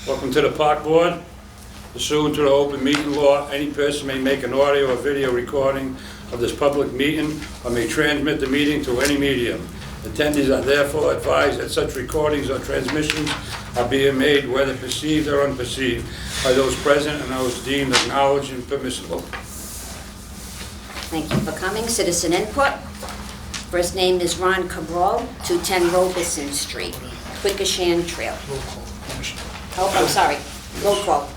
Welcome to the Park Board. Pursuant to the open meeting law, any person may make an audio or video recording of this public meeting or may transmit the meeting to any medium. Attendees are therefore advised that such recordings or transmissions are being made, whether perceived or unperceived, by those present and those deemed acknowledged and permissible. Thank you for coming. Citizen input. First name is Ron Cabral, 210 Robeson Street, Quikasham Trail. Oh, I'm sorry. Roll call.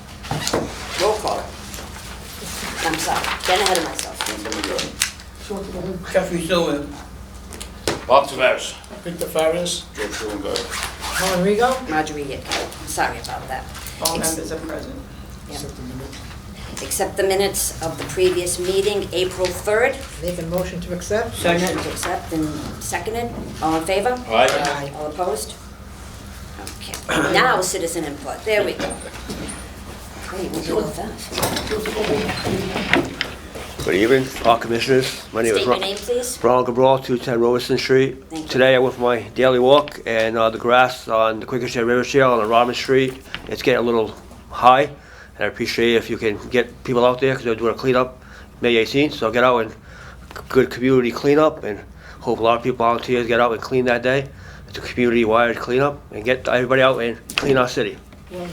Roll call. I'm sorry. Getting ahead of myself. Jeffrey Silver. Bob Tavares. Victor Fares. Joe Schulenberg. Helen Rigo. Marjorie Yitko. I'm sorry about that. All members are present. Yep. Accept the minutes of the previous meeting, April 3rd. Make a motion to accept. Motion to accept and seconded. All in favor? Aye. All opposed? Okay. Now citizen input. There we go. Oh, you won't go fast. Good evening, all commissioners. My name is State your name, please. Ronald Cabral, 210 Robeson Street. Thank you. Today I went for my daily walk, and the grass on the Quikasham River Trail on Robin Street, it's getting a little high. And I appreciate if you can get people out there, because they're doing a cleanup May 18th. So get out and good community cleanup, and hope a lot of people, volunteers, get out and clean that day. It's a community-wide cleanup, and get everybody out and clean our city. Well,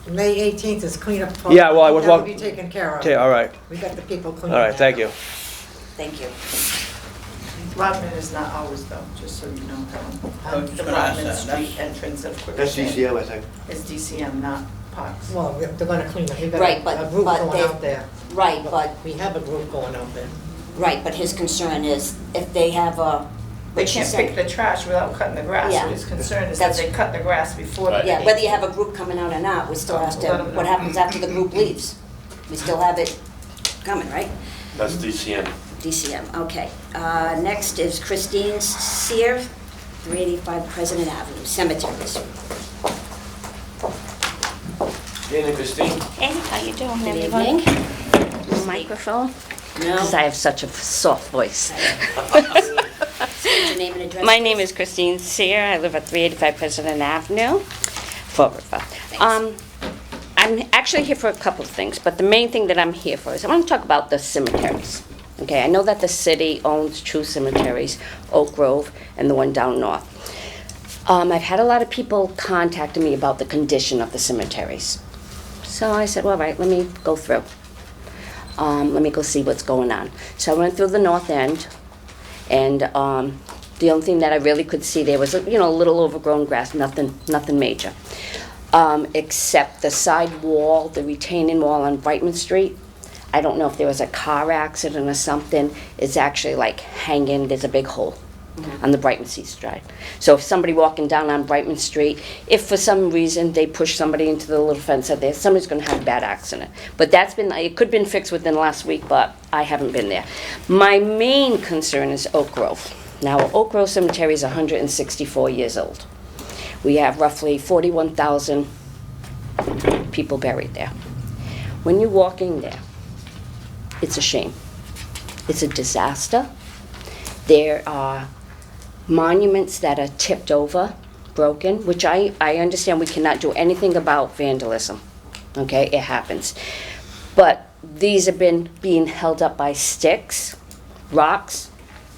May 18th is cleanup. Yeah, well, I was That will walk- be taken care of. Okay, all right. We got the people cleaning. All right, that thank up. you. Thank you. Rodman is not ours though, just so you know. The That's- Rodman Street entrance of Quick. That's CCM, I think. It's DCM, not Parks. Well, they're gonna clean it. We've got Right, but- a group but going they- out there. Right, but, We have a group going out there. right, but his concern is if they have a, They what she can't said. pick the trash without cutting the grass. Yeah. So his concern is that That's- they cut the grass before. the Yeah, whether you have a group coming out or not, we still have to, Let 'em know. what happens after the group leaves? We still have it coming, right? That's DCM. DCM, okay. Next is Christine Sear, 385 President Avenue, Cemeteries. Dana Christine. Hey, how you doing, Good everyone? evening. Microphone? No? Because I have such a soft voice. State your name and address. My name is Christine Sear. I live at 385 President Avenue, Fall River. I'm actually here for a couple of things, but the main thing that I'm here for is I want to talk about the cemeteries. Okay, I know that the city owns two cemeteries, Oak Grove and the one down north. I've had a lot of people contacting me about the condition of the cemeteries. So I said, well, all right, let me go through. Let me go see what's going on. So I went through the north end, and the only thing that I really could see there was, a little overgrown grass, nothing major. Except the side wall, the retaining wall on Brightman Street. I don't know if there was a car accident or something. It's actually like hanging, there's a big hole on the Brightman Street side. So if somebody walking down on Brightman Street, if for some reason they push somebody into the little fence out there, somebody's gonna have a bad accident. But it could have been fixed within the last week, but I haven't been there. My main concern is Oak Grove. Now, Oak Grove Cemetery is 164 years old. We have roughly 41,000 people buried there. When you're walking there, it's a shame. It's a disaster. There are monuments that are tipped over, broken, which I understand we cannot do anything about vandalism. Okay, it happens. But these have been being held up by sticks, rocks,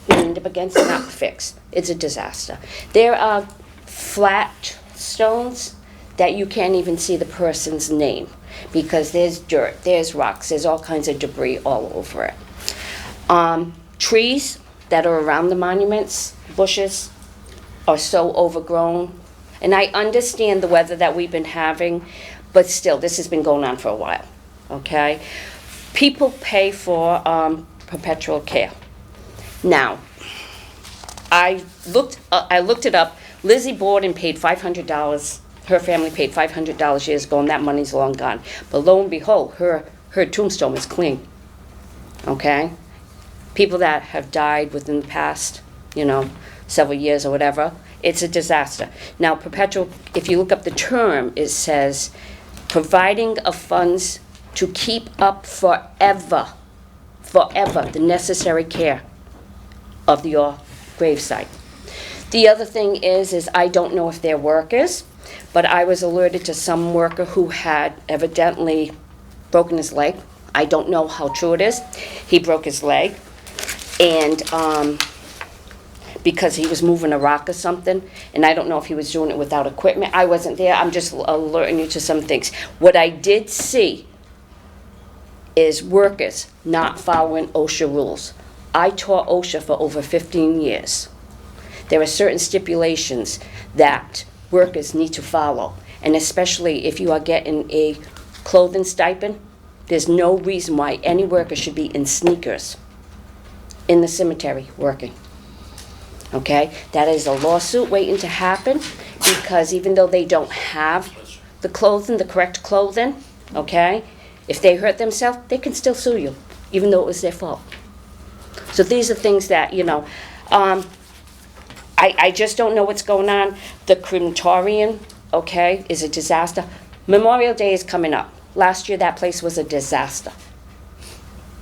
leaned up against, not fixed. It's a disaster. There are flat stones that you can't even see the person's name because there's dirt, there's rocks, there's all kinds of debris all over it. Trees that are around the monuments, bushes, are so overgrown. And I understand the weather that we've been having, but still, this has been going on for a while, okay? People pay for perpetual care. Now, I looked it up. Lizzie Borden paid $500. Her family paid $500 years ago, and that money's long gone. But lo and behold, her tombstone is clean. Okay? People that have died within the past, several years or whatever, it's a disaster. Now, perpetual, if you look up the term, it says providing of funds to keep up forever the necessary care of your gravesite. The other thing is I don't know if they're workers, but I was alerted to some worker who had evidently broken his leg. I don't know how true it is. He broke his leg, and because he was moving a rock or something, and I don't know if he was doing it without equipment. I wasn't there. I'm just alerting you to some things. What I did see is workers not following OSHA rules. I taught OSHA for over 15 years. There are certain stipulations that workers need to follow, and especially if you are getting a clothing stipend, there's no reason why any worker should be in sneakers in the cemetery working. Okay? That is a lawsuit waiting to happen, because even though they don't have the clothing, the correct clothing, okay, if they hurt themselves, they can still sue you, even though it was their fault. So these are things that, you know, I just don't know what's going on. The crematorium, okay, is a disaster. Memorial Day is coming up. Last year, that place was a disaster.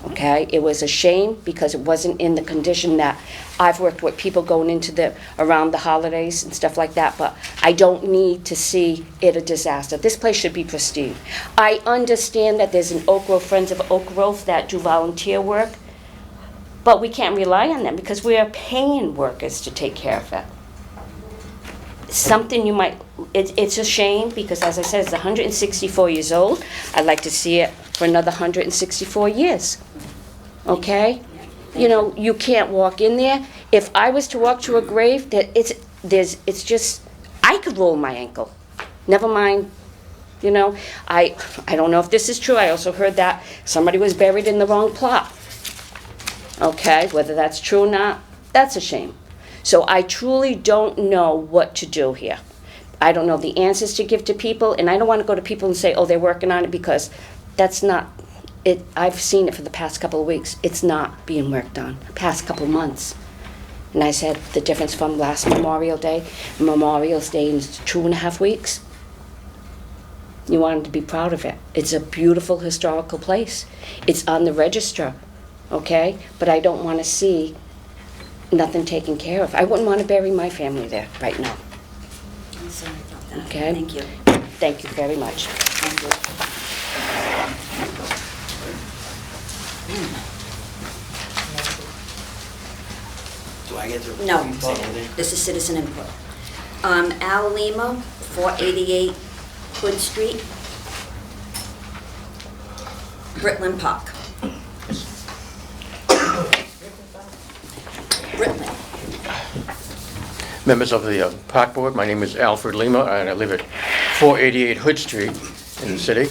Okay, it was a shame because it wasn't in the condition that I've worked with people going into around the holidays and stuff like that, but I don't need to see it a disaster. This place should be pristine. I understand that there's an Oak Grove, Friends of Oak Grove that do volunteer work, but we can't rely on them because we are paying workers to take care of it. Something you might, it's a shame because, as I said, it's 164 years old. I'd like to see it for another 164 years. Okay? You know, you can't walk in there. If I was to walk to a grave, it's just, I could roll my ankle. Never mind, you know. I don't know if this is true. I also heard that somebody was buried in the wrong plot. Okay? Whether that's true or not, that's a shame. So I truly don't know what to do here. I don't know the answers to give to people, and I don't want to go to people and say, oh, they're working on it, because that's not it. I've seen it for the past couple of weeks. It's not being worked on, past couple of months. And I said the difference from last Memorial Day in 2.5 weeks. You want them to be proud of it. It's a beautiful historical place. It's on the register, okay? But I don't want to see nothing taken care of. I wouldn't want to bury my family there right now. I'm sorry about that. Okay. Thank you. Thank you very much. Thank you. Do I get to? No, this is citizen input. Al Lima, 488 Hood Street, Britland Park. Britland. Members of the Park Board, my name is Alfred Lima, and I live at 488 Hood Street in the city.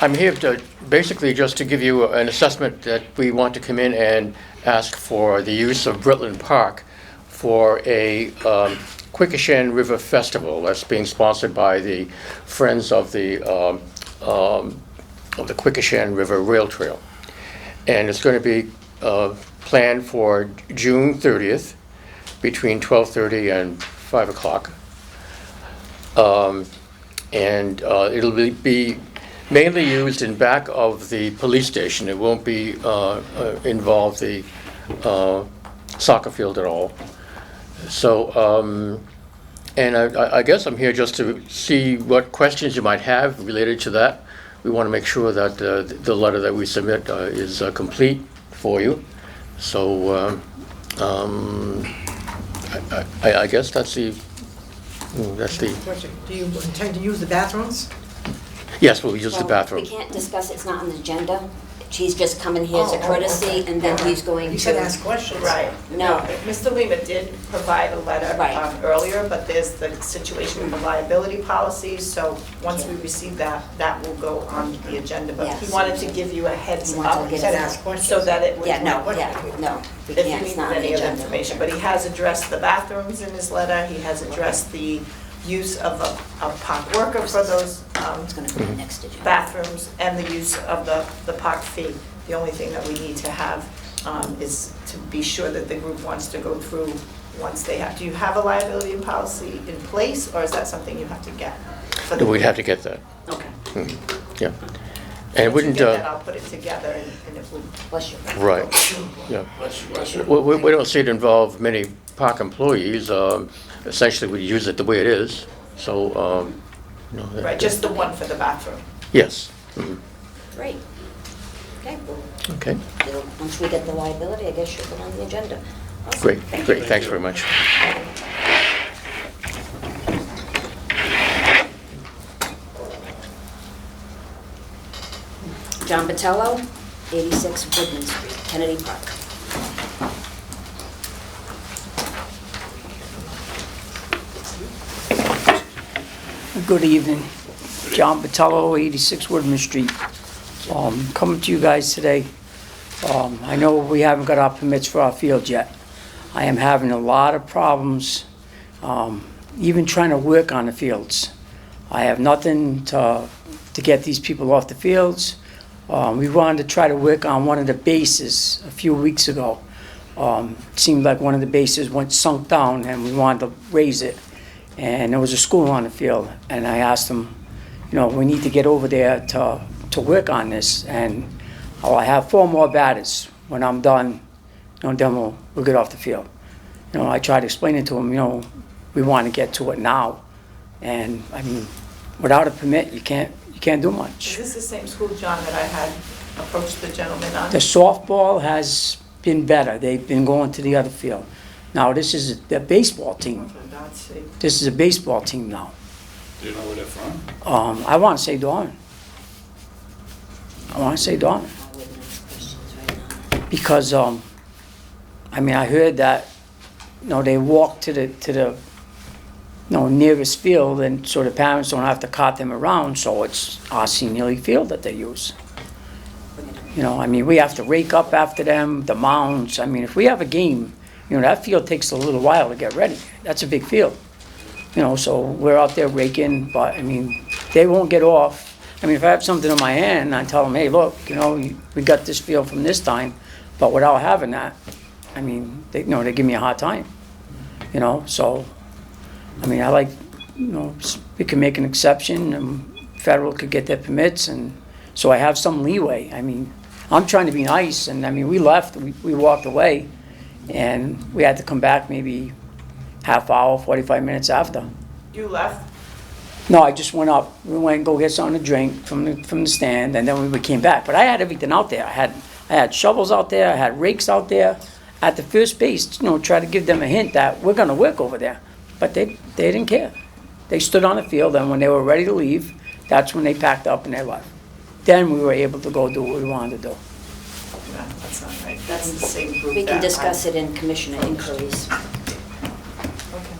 I'm here to basically just to give you an assessment that we want to come in and ask for the use of Britland Park for a Quequechan River Festival that's being sponsored by the Friends of the Quequechan River Rail Trail. And it's going to be planned for June 30th between 12:30 and 5 o'clock. And it'll be mainly used in back of the police station. It won't be involve the soccer field at all. So, and I guess I'm here just to see what questions you might have related to that. We want to make sure that the letter that we submit is complete for you. So, I guess that's the. Question, do you intend to use the bathrooms? Yes, we'll use the Well, bathroom. We can't discuss, it's not on the agenda. She's just coming here as a Oh, courtesy, okay. and then he's going You said to... ask questions. Right. No. Mr. Lima did provide a letter Right. earlier, but there's the situation with the liability policies, so once we receive that, that will go on the agenda. But he Yes. wanted to give you a heads He wanted to up, give us- so ask questions. that it would. Yeah, no, we If you can't, it's need not on any the other agenda. information, but he has addressed the bathrooms in his letter, he has addressed the use of a park worker for those It's gonna be the next agenda. bathrooms and the use of the park fee. The only thing that we need to have is to be sure that the group wants to go through once they have. Do you have a liability policy in place, or is that something you have to get? for the We'd have to group? get that, Okay. yeah. And it Once you wouldn't, get that, I'll put it together and it would. Bless you. right, yeah. Bless you, bless you. We don't see it involve many park employees essentially would use it the way it is, so, Right, just the one for the bathroom. yes. Great. Okay, well, Okay, once we get the liability, I guess you'll put on the agenda. Awesome. great, Thank you. great, thanks very much. John Botello, 86 Woodman Street, Kennedy Park. Good evening. John Botello, 86 Woodman Street. Coming to you guys today. I know we haven't got our permits for our field yet. I am having a lot of problems, even trying to work on the fields. I have nothing to get these people off the fields. We wanted to try to work on one of the bases a few weeks ago. It seemed like one of the bases went sunk down and we wanted to raise it. And there was a school on the field, and I asked them, we need to get over there to work on this. And I have 4 more batters. When I'm done, then we'll get off the field. I tried explaining to them, we want to get to it now. And I mean, without a permit, you can't do Is much. this the same school, John, that I had approached the gentleman on? The softball has been better. They've been going to the other field. Now, this is the baseball team. For God's sake. This is a baseball team now. Do you know where they're from? I want to say Dawn. I wouldn't ask questions right now. Because, I heard that, they walk to the nearest field, and so the parents don't have to cart them around, so it's our senior league field that they use. We have to rake up after them, the mounds. If we have a game, that field takes a little while to get ready. That's a big field. So we're out there raking, but, they won't get off. If I have something in my hand, I tell them, hey, look, we got this field from this time, but without having that, they give me a hard time. So, I like, we can make an exception, and federal could get their permits, and so I have some leeway. I'm trying to be nice, and we left, we walked away, and we had to come back maybe half hour, 45 minutes after. You left? No, I just went up. We went and go get something to drink from the stand, and then we came back. But I had everything out there. I had shovels out there. I had rakes out there. At the first base, try to give them a hint that we're going to work over there. But they didn't care. They stood on the field, and when they were ready to leave, that's when they packed up and they left. Then we were able to go do what we wanted to do. No, that's not right. That's the same group. We can that discuss I- it in commissioner inquiries. Okay.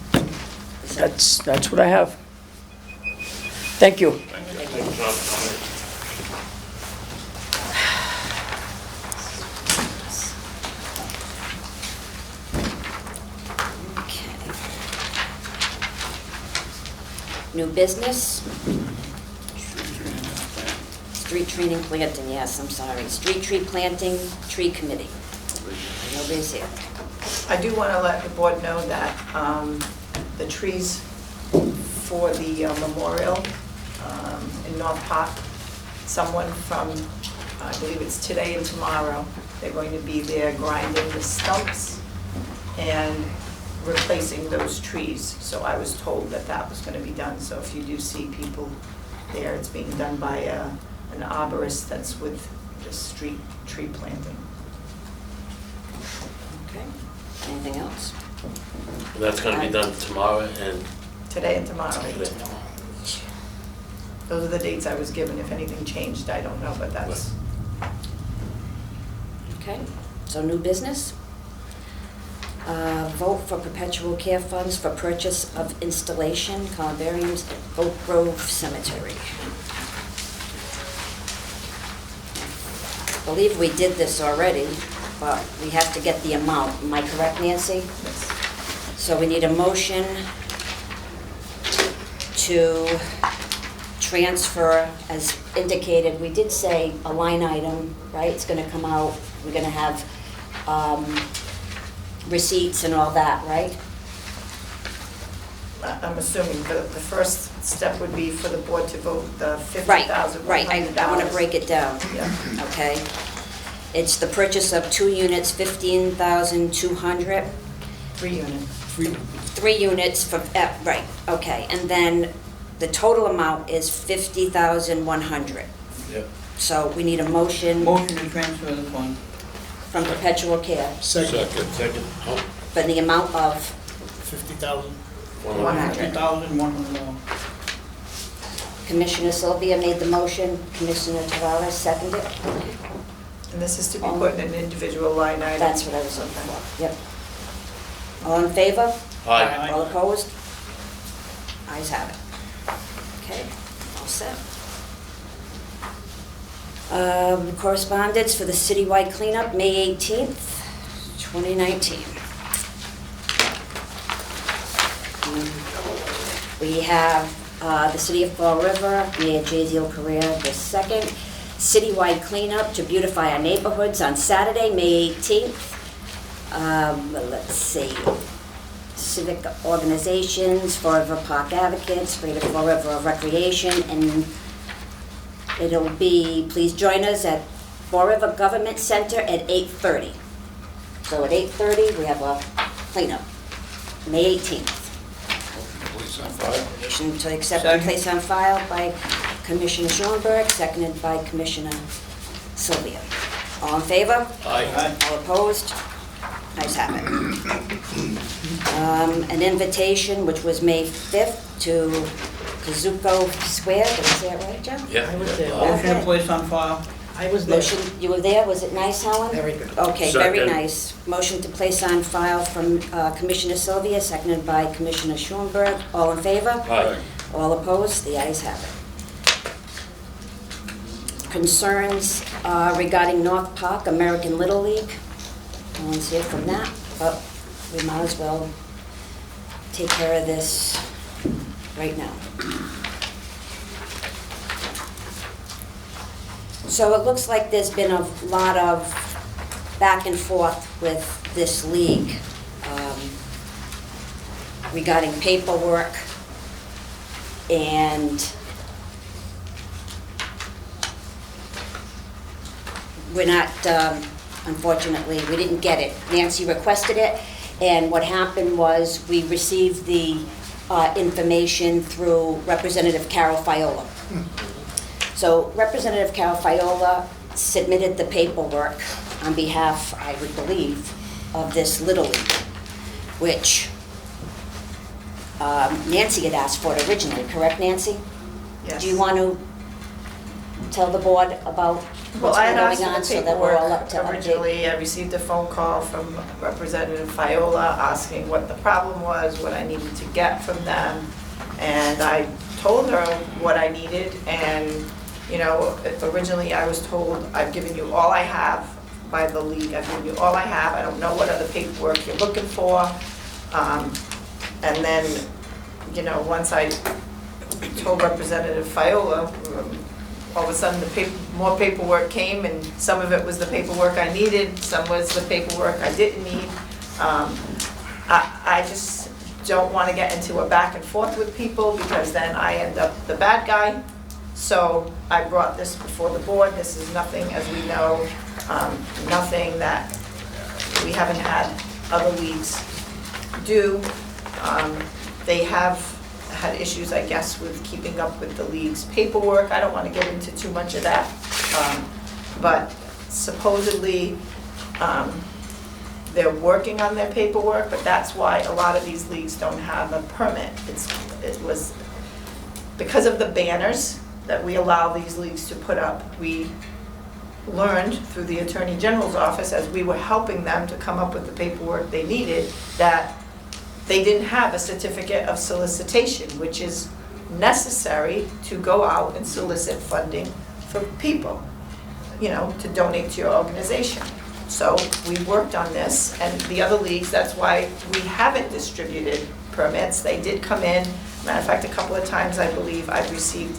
That's what I have. Thank you. Okay. New business? Street tree planting, yes, I'm sorry. Street tree planting, tree committee. Nobody's here. I do want to let the board know that the trees for the memorial in North Park, someone from, I believe it's today and tomorrow, they're going to be there grinding the stumps and replacing those trees. So I was told that that was going to be done. So if you do see people there, it's being done by an arborist that's with the street tree planting. Okay. Anything else? And that's gonna be done tomorrow and Today and tomorrow. today. Those are the dates I was given. If anything changed, I don't know, but that's, Okay, so new business? Vote for perpetual care funds for purchase of installation, columbariums at Oak Grove Cemetery. I believe we did this already, but we have to get the amount. Am I correct, Nancy? So we need a motion to transfer, as indicated, we did say a line item, right? It's gonna come out, we're gonna have receipts and all that, right? I'm assuming the first step would be for the board to vote the Right, $50,100. right, I wanna break it down, Yeah. okay? It's the purchase of 2 units, 15,200, 3 units. 3 units for, right, okay. And then the total amount is 50,100. Yep. So we need a motion Motion to transfer the fund. from perpetual care Second. Second. Oh, for the amount of 50,000. 100. $50,100. Commissioner Sylvia made the motion, Commissioner Tavares seconded. And this is to be put in an individual line item. That's what I was looking for, yep. All in favor? Aye. All opposed? Ayes have it. Okay, all set. Correspondence for the citywide cleanup, May 18th, 2019. We have the City of Fall River, Mayor J.Z. Correa II, citywide cleanup to beautify our neighborhoods on Saturday, May 18th. Let's see, civic organizations, Fall River Park Advocates, Greater Fall River Recreation, and it'll be, please join us at Fall River Government Center at 8:30. So at 8:30, we have a cleanup, May 18th. Police on fire. Motion to accept and place on file by Commissioner Schoenberg, seconded by Commissioner Sylvia. All in favor? Aye. All opposed? Ayes have it. An invitation, which was May 5th, to Kazuko Square, did I say it right, Joe? Yeah. I was there. Okay. Motion to place on file. I was there. Motion, you were there, was it nice, Helen? Very good. Okay, very Second. nice. Motion to place on file from Commissioner Sylvia, seconded by Commissioner Schoenberg. All in favor? Aye. All opposed? The ayes have it. Concerns regarding North Park American Little League. No one's here from that, but we might as well take care of this right now. So it looks like there's been a lot of back and forth with this league regarding paperwork, and we're not, unfortunately, we didn't get it. Nancy requested it, and what happened was we received the information through Representative Carol Fiola. So Representative Carol Fiola submitted the paperwork on behalf, I would believe, of this Little League, which Nancy had asked for it originally, correct, Nancy? Yes. Do you want to tell the board about Well, what's I had been asked going for on the so that we're all up to paperwork update? originally. I received a phone call from Representative Fiola asking what the problem was, what I needed to get from them. And I told her what I needed, and, you know, originally I was told, I've given you all I have by the league. I've given you all I have. I don't know what other paperwork you're looking for. And then, you know, once I told Representative Fiola, all of a sudden more paperwork came, and some of it was the paperwork I needed, some was the paperwork I didn't need. I just don't want to get into a back and forth with people, because then I end up the bad guy. So I brought this before the board. This is nothing, as we know, nothing that we haven't had other leagues do. They have had issues, I guess, with keeping up with the league's paperwork. I don't want to get into too much of that. But supposedly, they're working on their paperwork, but that's why a lot of these leagues don't have a permit. It was because of the banners that we allow these leagues to put up. We learned through the Attorney General's office, as we were helping them to come up with the paperwork they needed, that they didn't have a certificate of solicitation, which is necessary to go out and solicit funding for people, you know, to donate to your organization. So we worked on this, and the other leagues, that's why we haven't distributed permits. They did come in. Matter of fact, a couple of times, I believe, I've received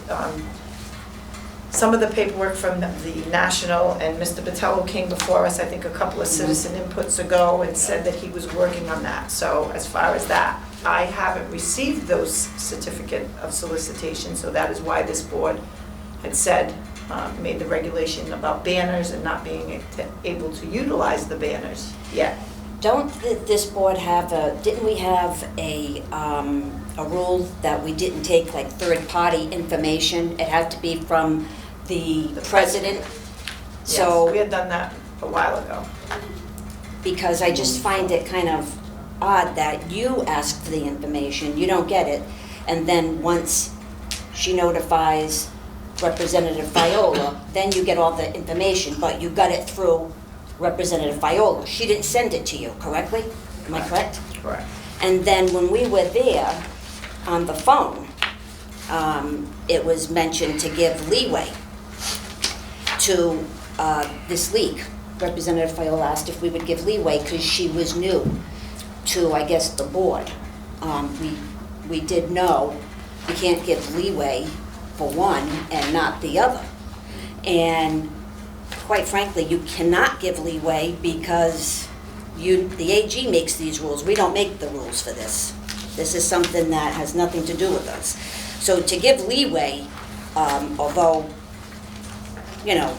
some of the paperwork from the national, and Mr. Botello came before us, I think, a couple of citizen inputs ago, and said that he was working on that. So as far as that, I haven't received those certificate of solicitation, so that is why this board had said, made the regulation about banners and not being able to utilize the banners yet. Don't this board have didn't we have a rule that we didn't take like third-party information? It had to be from the president? Yes, So, we had done that a while ago. because I just find it kind of odd that you ask for the information, you don't get it, and then once she notifies Representative Viola, then you get all the information, but you got it through Representative Viola. She didn't send it to you, correctly? Am I correct? Correct. And then when we were there on the phone, it was mentioned to give leeway to this league. Representative Viola asked if we would give leeway because she was new to, I guess, the board. We did know we can't give leeway for one and not the other. And quite frankly, you cannot give leeway because the AG makes these rules. We don't make the rules for this. This is something that has nothing to do with us. So to give leeway, although, you know,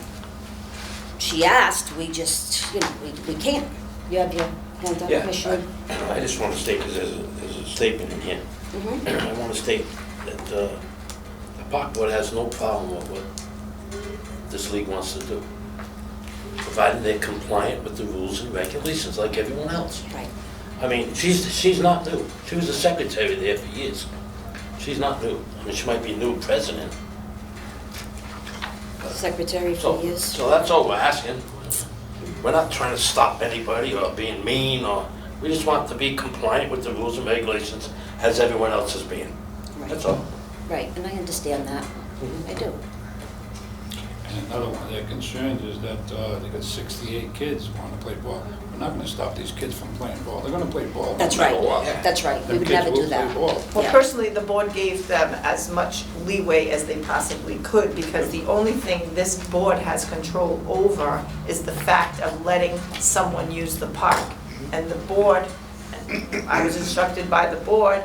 she asked, we just, you know, we can't. You have your hand up, Yeah, Commissioner? I just want to state, because there's a statement in here. Mhm. I want to state that the park board has no problem with what this league wants to do, provided they're compliant with the rules and regulations like everyone else. Right. I mean, she's not new. She was the secretary there for years. She's not new. I mean, she might be new president. Secretary So, for years. so that's all we're asking. We're not trying to stop anybody or being mean, or, we just want to be compliant with the rules and regulations as everyone else is being. That's all. Right, and I understand that. I do. And another one of their concerns is that they got 68 kids wanting to play ball. We're not gonna stop these kids from playing ball. They're gonna play ball. no That's matter right. what. That's right. We Them would kids never will do that. play ball. Well, Yeah. personally, the board gave them as much leeway as they possibly could, because the only thing this board has control over is the fact of letting someone use the park. And the board, I was instructed by the board,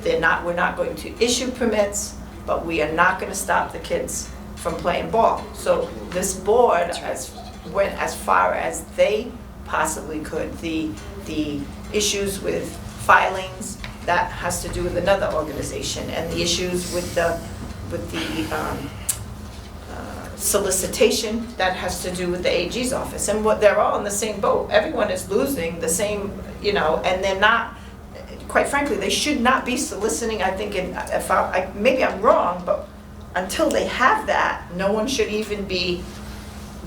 we're not going to issue permits, but we are not gonna stop the kids from playing ball. So this board went as far as they possibly could. The issues with filings, that has to do with another organization, and the issues with the solicitation, that has to do with the AG's office. And they're all in the same boat. Everyone is losing the same, you know, and they're not, quite frankly, they should not be soliciting, I think, maybe I'm wrong, but until they have that, no one should even be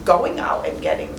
going out and getting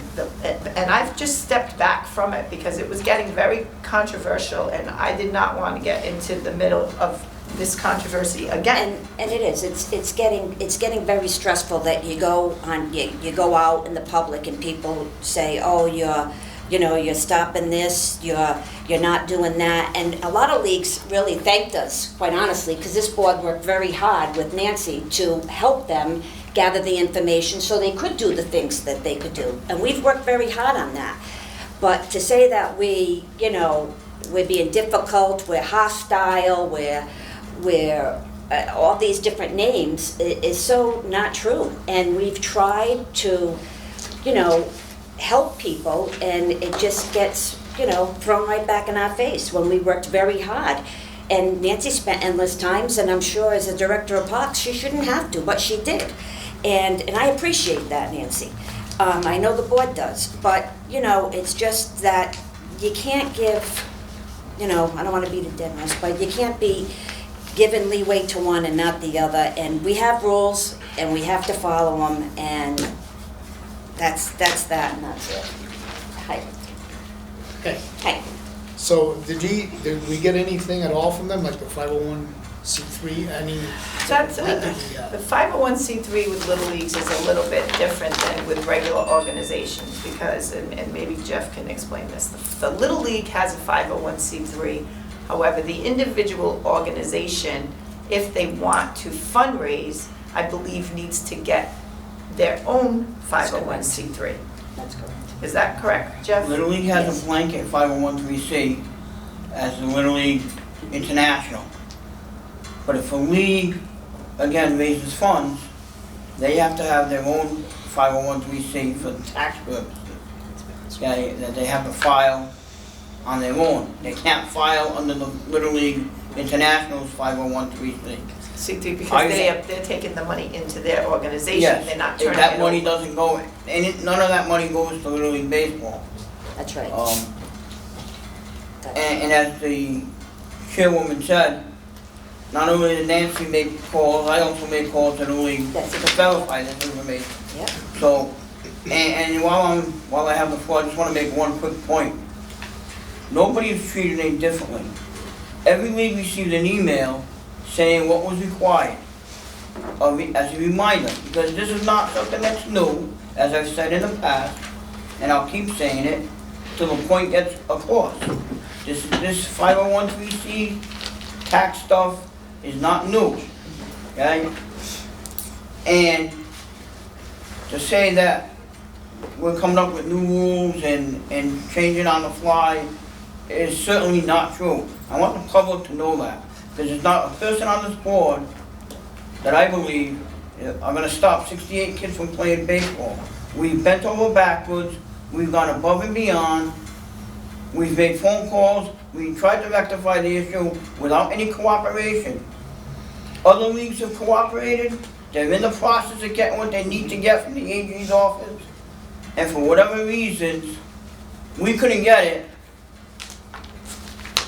and I've just stepped back from it because it was getting very controversial, and I did not want to get into the middle of this controversy again. And it is, it's getting very stressful that you go out in the public and people say, oh, you're stopping this, you're not doing that. And a lot of leagues really thanked us, quite honestly, because this board worked very hard with Nancy to help them gather the information so they could do the things that they could do. And we've worked very hard on that. But to say that we're being difficult, we're hostile, we're all these different names is so not true. And we've tried to, help people, and it just gets, thrown right back in our face when we worked very hard. And Nancy spent endless times, and I'm sure as a director of parks, she shouldn't have to, but she did. And I appreciate that, Nancy. I know the board does, but, it's just that you can't give, I don't want to beat a dead horse, but you can't be giving leeway to one and not the other. And we have rules, and we have to follow them, and that's that, and that's it. Hi. Okay. Hi. So did we get anything at all from them, like the 501c3, any? That's, the 501c3 with Little Leagues is a little bit different than with regular organizations, because, and maybe Jeff can explain this, the Little League has a 501c3. However, the individual organization, if they want to fundraise, I believe needs to get their own 501c3. That's correct. Is that correct, Jeff? Little League has Yes. a blanket 501(c) as the Little League International. But if a league, again, raises funds, they have to have their own 501(c) for tax purposes. That they have to file on their own. They can't file under the Little League International's 501(c)(3). C3, because I- they're taking the money into their organization, Yes, they're not if turning that it money over. doesn't go, none of that money goes to Little League Baseball. That's right. And as the chairwoman said, not only did Nancy make calls, I also made calls to the league That's to it. verify this information. Yep. So, and while I have the floor, I just wanna make one quick point. Nobody is treated any differently. Every league received an email saying what was required, as a reminder, because this is not something that's new, as I've said in the past, and I'll keep saying it till the point gets across. This 501(c)(3) tax stuff is not new, okay? And to say that we're coming up with new rules and changing on the fly is certainly not true. I want the public to know that, because there's not a person on this board that I believe are gonna stop 68 kids from playing baseball. We've bent over backwards, we've gone above and beyond, we've made phone calls, we tried to rectify the issue without any cooperation. Other leagues have cooperated, they're in the process of getting what they need to get from the AG's office, and for whatever reasons, we couldn't get it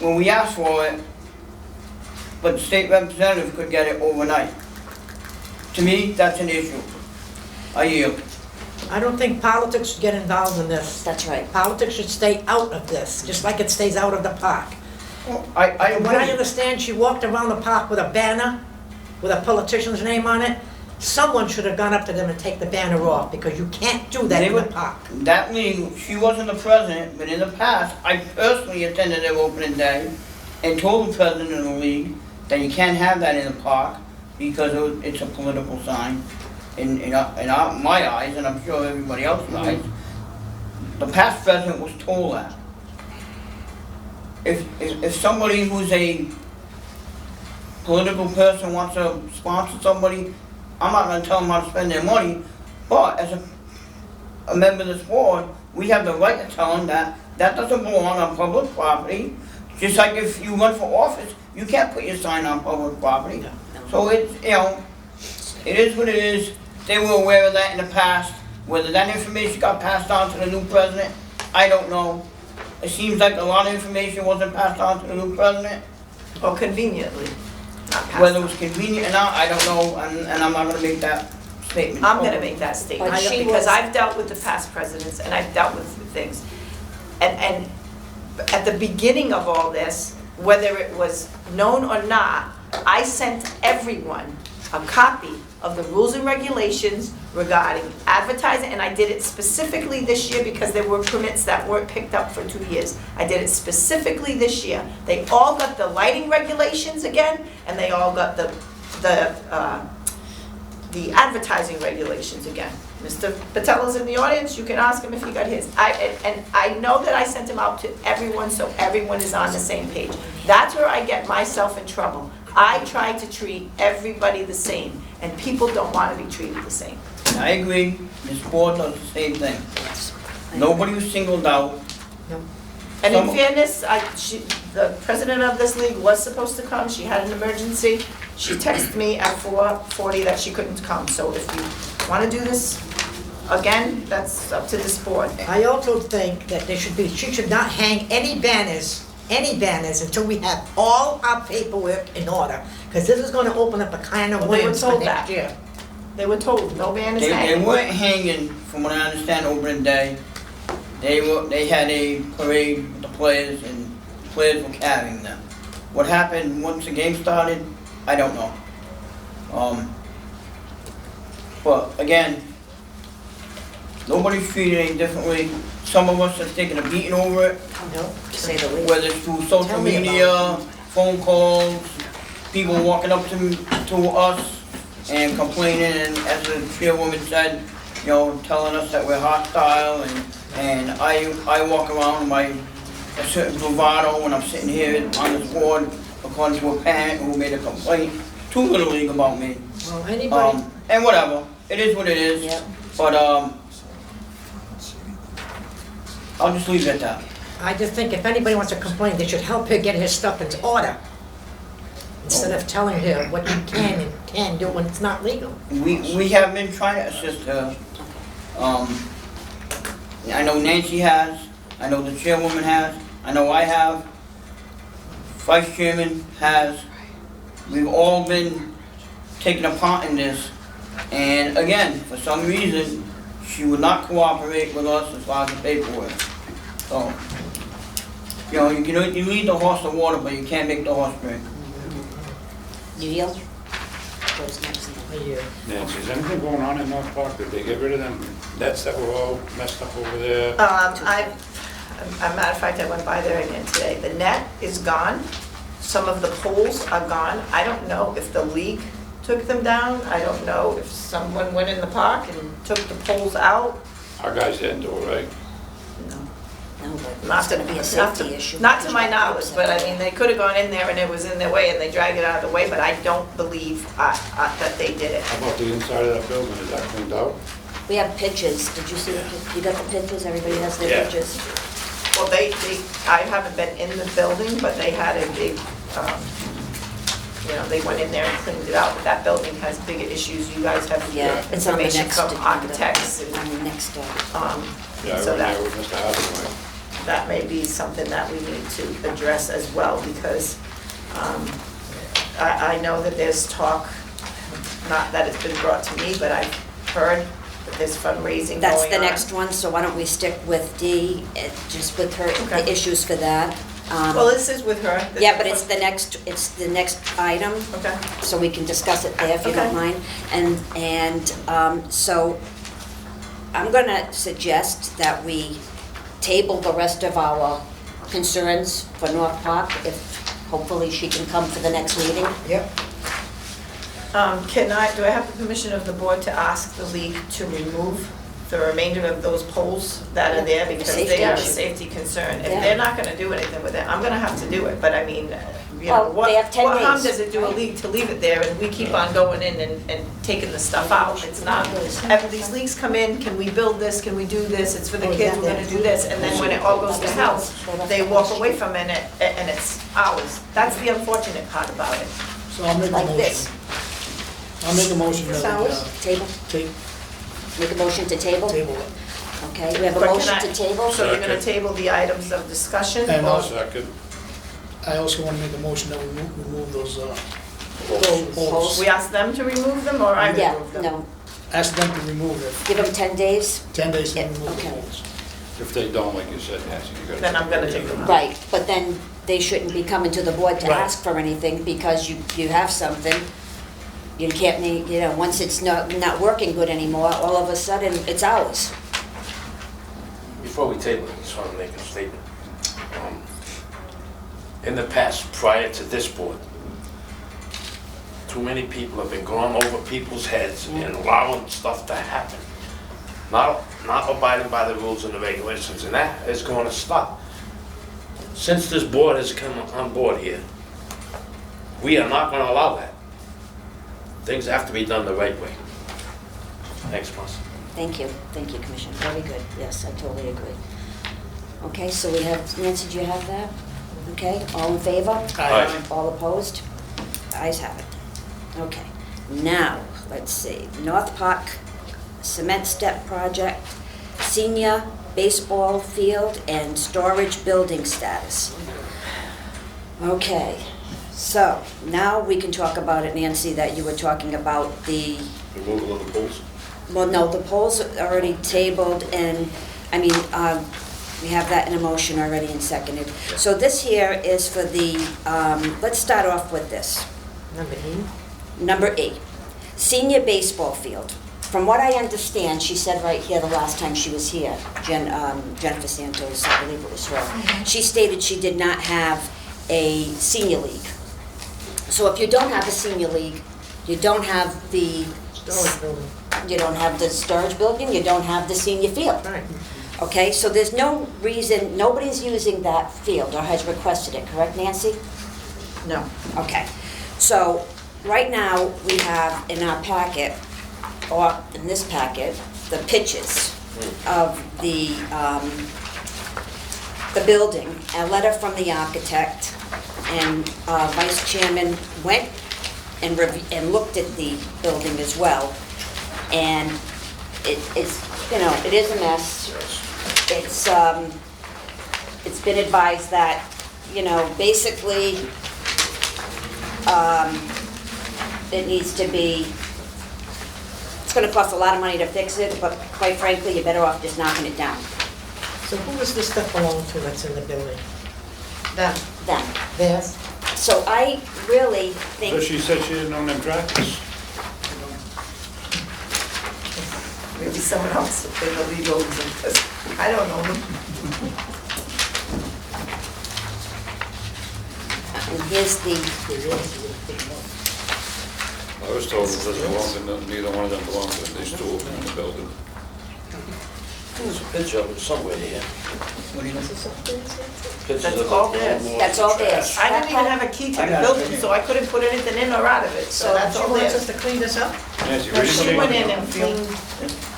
when we asked for it, but the state representative could get it overnight. To me, that's an issue. I yield. I don't think politics should get involved in this. That's right. Politics should stay out of this, just like it stays out of the park. Well, I From what I agree. understand, she walked around the park with a banner with a politician's name on it. Someone should have gone up to them and take the banner off, because you can't do that They in the were- park. That league, she wasn't the president, but in the past, I personally attended their opening day and told the president of the league that you can't have that in the park because it's a political sign in my eyes, and I'm sure everybody else's eyes. The past president was told that. If somebody who's a political person wants to sponsor somebody, I'm not gonna tell them how to spend their money, but as a member of this board, we have the right to tell them that that doesn't belong on public property. Just like if you run for office, you can't put your sign on public property. So it's, it is what it is. They were aware of that in the past. Whether that information got passed on to the new president, I don't know. It seems like a lot of information wasn't passed on to the new president. Or conveniently, not passed Whether it on. was convenient or not, I don't know, and I'm not gonna make that statement. I'm gonna make that statement, But she because was- I've dealt with the past presidents, and I've dealt with things. And at the beginning of all this, whether it was known or not, I sent everyone a copy of the rules and regulations regarding advertising, and I did it specifically this year because there were permits that weren't picked up for 2 years. I did it specifically this year. They all got the lighting regulations again, and they all got the advertising regulations again. Mr. Patella's in the audience, you can ask him if he got his. And I know that I sent him out to everyone, so everyone is on the same page. That's where I get myself in trouble. I try to treat everybody the same, and people don't want to be treated the same. I agree, this board does the same thing. Nobody was singled out. And in Some- fairness, the president of this league was supposed to come, she had an emergency. She texted me at 4:40 that she couldn't come, so if you want to do this again, that's up to this board. I also think that she should not hang any banners until we have all our paperwork in order, because this is gonna open up a can of Well, they were worms for told next that. year. They were told, no banners They hanging. weren't hanging, from what I understand, opening day. They had a parade with the players, and the players were carrying them. What happened once the game started, I don't know. But again, nobody's treated any differently. Some of us have taken a beating over it, No, To say the least. whether it's through social Tell me about media, phone calls, people walking up to us and complaining, and as the chairwoman said, telling us that we're hostile, and I walk around with a certain bravado when I'm sitting here on this board, according to a parent who made a complaint to Little League about me. well, anybody, And whatever, it is what it is. Yep. But I'll just leave it at that. I just think if anybody wants to complain, they should help her get her stuff in order. Instead of telling her what you can and can't do when it's not legal. We have been trying to assist her. I know Nancy has, I know the chairwoman has, I know I have, vice chairman has. We've all been taking a part in this. And again, for some reason, she would not cooperate with us as far as the paperwork. So, you need the horse to water, but you can't make the horse drink. You yield? Who's next? Nancy, is anything going on in North Park? Did they get rid of them nets that were all messed up over there? As a matter of fact, I went by there again today. The net is gone. Some of the poles are gone. I don't know if the league took them down. I don't know if someone went in the park and took the poles out. Our guys didn't do it, right? No, but Not it's to, gonna be a not safety to, issue. not to my knowledge, but I mean, they could have gone in there and it was in their way and they dragged it out of the way, but I don't believe that they did it. How about the inside of that building? Is that cleaned out? We have pictures. Did you see, you got the pictures? Everybody has their Yeah. pictures? Well, I haven't been in the building, but they had a big, they went in there and cleaned it out, but that building has bigger issues. You guys have Yeah, it's on the information next from agenda. architects and, On the next, Yeah, I so went that, there with Mr. Hathaway. that may be something that we need to address as well, because I know that there's talk, not that it's been brought to me, but I've heard that there's fundraising going on. that's the next one, so why don't we stick with D, just with her, Okay. the issues for that. Well, this is with her. Yeah, but it's the next item, Okay. so we can discuss it there if you don't Okay. mind. So I'm gonna suggest that we table the rest of our concerns for North Park, if hopefully she can come for the next meeting. Yep. Do I have the permission of the board to ask the league to remove the remainder of those poles that are there, because they are a safety concern? If Yeah. they're not gonna do anything with it, I'm gonna have to do it, but I mean, Well, they have 10 what harm days. does it do a league to leave it there and we keep on going in and taking the stuff out? It's not, after these leagues come in, can we build this, can we do this, it's for the kids, we're gonna do this, and then when it all goes to hell, they walk away from it and it's ours. That's the unfortunate part about it. So I'll make a Like motion. this. I'll make a motion that we, Table, make a motion to table? table it. Okay, we have a But can motion I- to table? So you're gonna Second. table the items of discussion? And or- also- Second. I also want to make a motion that we remove those, Poles. poles. We ask them to remove them, or I Yeah, remove them? no, Ask them to remove it, give them 10 days? 10 days to Yeah, remove the okay. poles. If they don't, like you said, Nancy, you gotta. Then I'm gonna take them out. Right, but then they shouldn't be coming to the board to Right. ask for anything, because you have something. You can't make, once it's not working good anymore, all of a sudden, it's ours. Before we table it, I just want to make a statement. In the past, prior to this board, too many people have been going over people's heads and allowing stuff to happen. Not abiding by the rules and the regulations, and that is going to stop. Since this board has come on board here, we are not going to allow that. Things have to be done the right way. Thanks, Marcy. Thank you, Commissioner, very good, yes, I totally agree. Okay, so we have, Nancy, do you have that? Okay, all in favor? Aye. All opposed? Ayes have it. Okay, now, let's see, North Park Cement Step Project, Senior Baseball Field and Storage Building Status. Okay, so now we can talk about it, Nancy, that you were talking about the, Removal of the poles. well, no, the polls are already tabled and, we have that in a motion already and seconded. So this here is for the, let's start off with this. Number E. Number E, senior baseball field. From what I understand, she said right here the last time she was here, Jennifer Santos, I believe it was her, she stated she did not have a senior league. So if you don't have a senior league, you don't have the, Storage building. you don't have the storage building, you don't have the senior field. Right. Okay, so there's no reason, nobody's using that field or has requested it, correct, Nancy? No. Okay, so right now, we have in our packet, or in this packet, the pitches of the the building, a letter from the architect, and Vice Chairman went and looked at the building as well. And it is, you know, it is a mess. It's been advised that, you know, basically, it needs to be, it's gonna cost a lot of money to fix it, but quite frankly, you're better off just knocking it down. So who does this stuff belong to that's in the building? Them. Then, Theirs? so I really But think, she said she didn't own them tractors. Maybe someone else in the legal, because I don't know them. and here's the, I was told it doesn't belong to them, neither one of them belong to them, there's two of them in the building. There's a picture of it somewhere here. Pictures That's of all the theirs. landlord That's all trash. theirs. I didn't even have a key to the building, so I couldn't put anything in or out of it, so that's She all wants us theirs. to clean this up? Nancy, we No, didn't she change went in it. and cleaned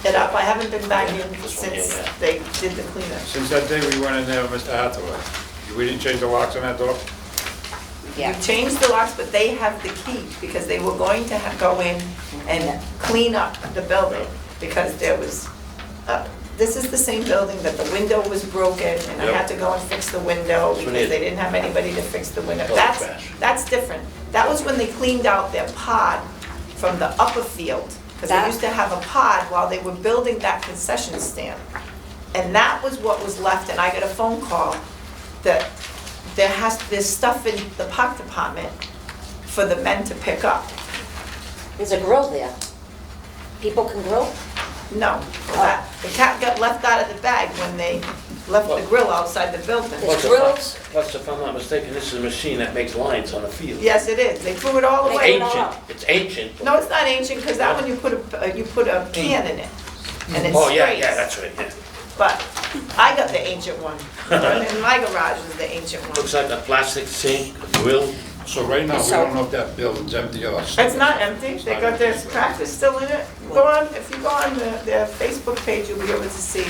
it up. I haven't been back in This one, since yeah. they did the cleanup. Since that day we went in there with Mr. Hathaway, we didn't change the locks on that door? yeah. We changed the locks, but they have the key, because they were going to go in and clean up the building, because there was, this is the same building that the window was broken, and I had to go and fix the window, That's what because it they is. didn't have anybody to fix the window. Oh, trash. That's different. That was when they cleaned out their pod from the upper field, because they That- used to have a pod while they were building that concession stand. And that was what was left, and I got a phone call that there's stuff in the park department for the men to pick up. There's a grill there. People can grill? No, the cat got left out of the bag when they left the grill outside the building. There's grills? Plus, if I'm not mistaken, this is a machine that makes lines on the field. Yes, it is. They threw it all They away. threw it all Ancient, it's ancient. No, it's not ancient, because that one you put a can in it, and it Oh, sprays. yeah, that's right, yeah. But I got the ancient one. In my garage is the ancient one. Looks like a plastic sink, a grill. So right now, we So- don't know if that building's empty or. It's not empty. They got their tractors still in it. Go on, if you go on their Facebook page, you'll be able to see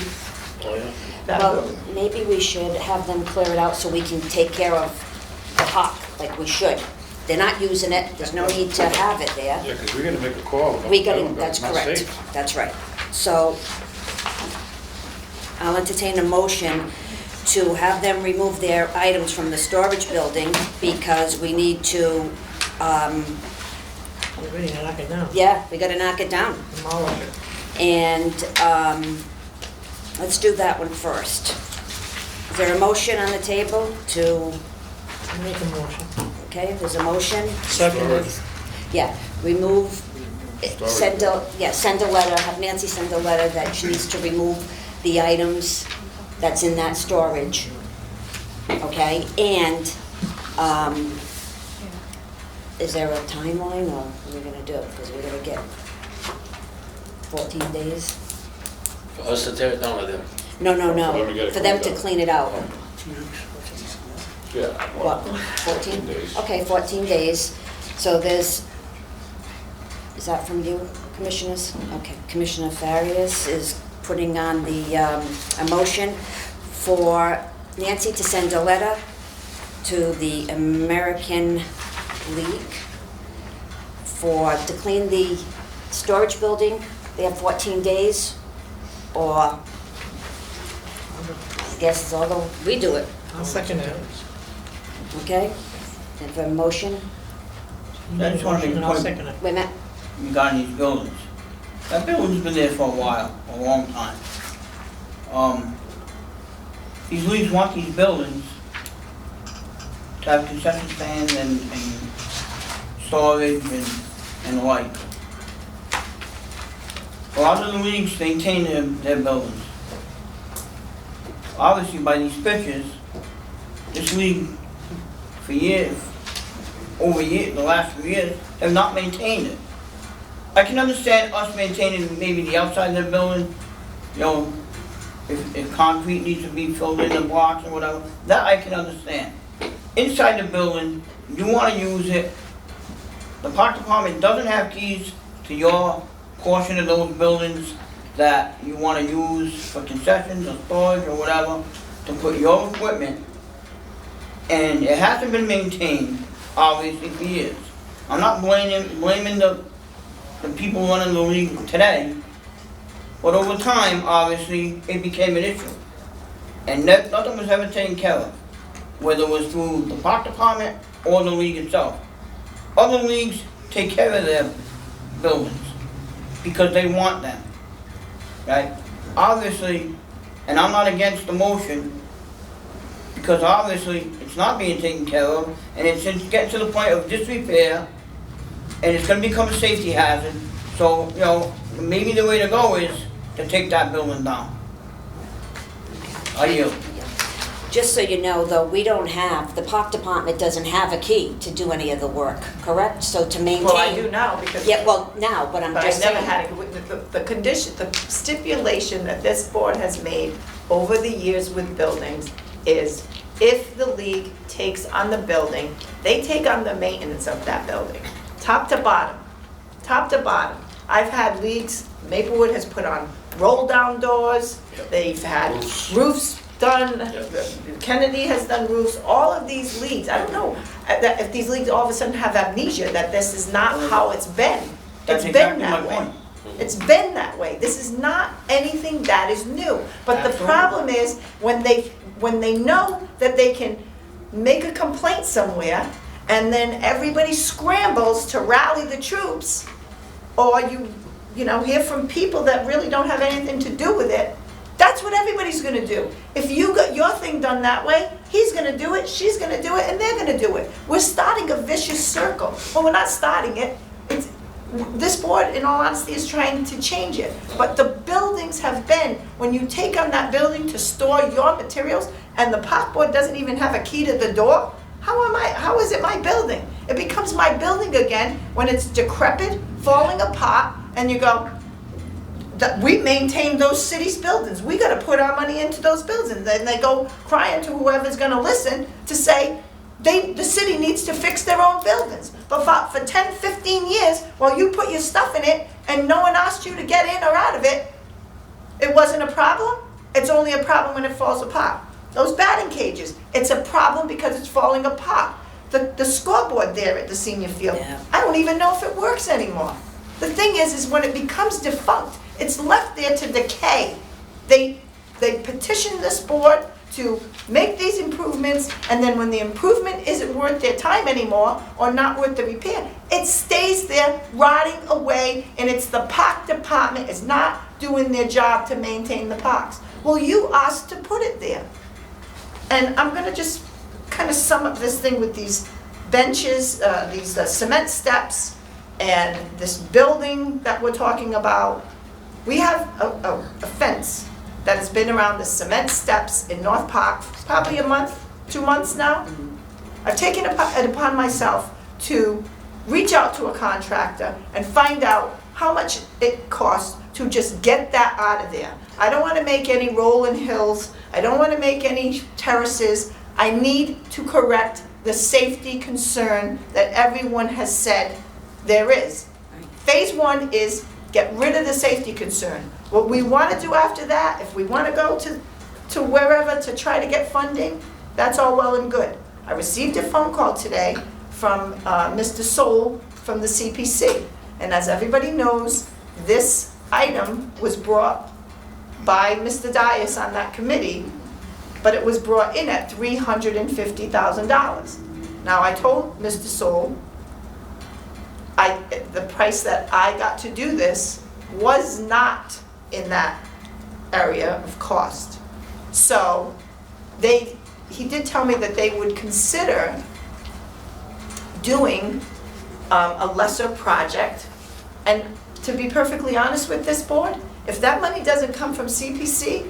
Oh, yeah. that Well, building. maybe we should have them clear it out so we can take care of the hawk, like we should. They're not using it, there's no need to have it there. Yeah, because we're gonna make a call. about We the gotta, building, but that's it's not correct, safe. that's right. So, I'll entertain a motion to have them remove their items from the storage building because we need to, We're ready to knock it down, yeah, we gotta knock it down. demolish it. And, let's do that one first. Is there a motion on the table to, Make a motion. okay, there's a motion? Storage. Yeah, remove, send a letter, have Nancy send a letter that she needs to remove the items that's in that storage, okay? And, is there a timeline, or what are we gonna do? Because we're gonna get 14 days? For us to tear it down with them. No, For them to get it for them to cleaned up. clean it out. Yeah. What, 14? days. Okay, 14 days. So there's, is that from you, Commissioners? Okay, Commissioner Farias is putting on the, a motion for Nancy to send a letter to the American League to clean the storage building. They have 14 days, or, I guess it's although we do it. I'll second it. Okay, and for a motion, I just wanna make a And I'll point. second it. wait a minute, Regarding these buildings. That building's been there for a while, a long time. These leagues want these buildings to have concession stands and storage and the like. A lot of the leagues maintain their buildings. Obviously, by these pictures, this league, for years, the last few years, have not maintained it. I can understand us maintaining maybe the outside of the building, you know, if concrete needs to be filled in the blocks or whatever, that I can understand. Inside the building, you wanna use it, the park department doesn't have keys to your portion of those buildings that you wanna use for concessions or storage or whatever. to put your equipment, and it hasn't been maintained, obviously, for years. I'm not blaming the people running the league today, but over time, obviously, it became an issue. And nothing was ever taken care of, whether it was through the park department or the league itself. Other leagues take care of their buildings because they want them, right? Obviously, and I'm not against the motion, because obviously it's not being taken care of, and it's getting to the point of disrepair, and it's gonna become a safety hazard. So, you know, maybe the way to go is to take that building down. I yield. Just so you know, though, we don't have, the park department doesn't have a key to do any of the work, correct? So to maintain. Well, I do now because. Yeah, well, now, but I'm But I just saying. never had it, the condition, the stipulation that this board has made over the years with buildings is if the league takes on the building, they take on the maintenance of that building, top to bottom, top to bottom. I've had leagues, Maplewood has put on roll-down doors, they've had roofs done, Kennedy has done roofs, all of these leagues, I don't know if these leagues all of a sudden have amnesia, that this is not how it's been. That's It's been exactly that my way. point. It's been that way. This is not anything that is new. But the Absolutely. problem is, when they know that they can make a complaint somewhere, and then everybody scrambles to rally the troops, or you know, hear from people that really don't have anything to do with it, that's what everybody's gonna do. If you got your thing done that way, he's gonna do it, she's gonna do it, and they're gonna do it. We're starting a vicious circle. Well, we're not starting it. This board, in all honesty, is trying to change it. But the buildings have been, when you take on that building to store your materials, and the park board doesn't even have a key to the door, how is it my building? It becomes my building again when it's decrepit, falling apart, and you go, we maintain those city's buildings. We gotta put our money into those buildings. Then they go crying to whoever's gonna listen to say, the city needs to fix their own buildings. But for 10, 15 years, while you put your stuff in it and no one asked you to get in or out of it, it wasn't a problem. It's only a problem when it falls apart. Those batting cages, it's a problem because it's falling apart. The scoreboard there at the senior field, Yeah. I don't even know if it works anymore. The thing is when it becomes defunct, it's left there to decay. They petition this board to make these improvements, and then when the improvement isn't worth their time anymore, or not worth the repair, it stays there rotting away, and it's the park department is not doing their job to maintain the parks. Well, you asked to put it there. And I'm gonna just kind of sum up this thing with these benches, these cement steps, and this building that we're talking about. We have a fence that has been around the cement steps in North Park, probably a month, 2 months now. I've taken it upon myself to reach out to a contractor and find out how much it costs to just get that out of there. I don't want to make any rolling hills. I don't want to make any terraces. I need to correct the safety concern that everyone has said there is. Phase 1 is get rid of the safety concern. What we want to do after that, if we want to go to wherever to try to get funding, that's all well and good. I received a phone call today from Mr. Soul from the CPC. And as everybody knows, this item was brought by Mr. Dias on that committee, but it was brought in at $350,000. Now, I told Mr. Soul, the price that I got to do this was not in that area of cost. So he did tell me that they would consider doing a lesser project. And to be perfectly honest with this board, if that money doesn't come from CPC,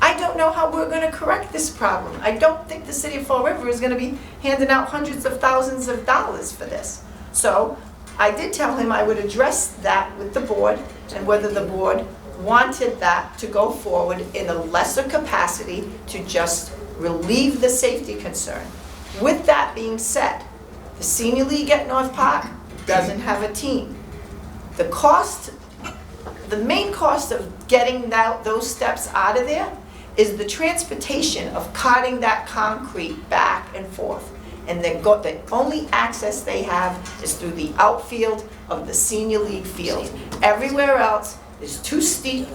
I don't know how we're gonna correct this problem. I don't think the city of Fall River is gonna be handing out hundreds of thousands of dollars for this. So I did tell him I would address that with the board, and whether the board wanted that to go forward in a lesser capacity to just relieve the safety concern. With that being said, the senior league at North Park doesn't have a team. The main cost of getting those steps out of there is the transportation of carting that concrete back and forth. And the only access they have is through the outfield of the senior league field. Everywhere else is too steep,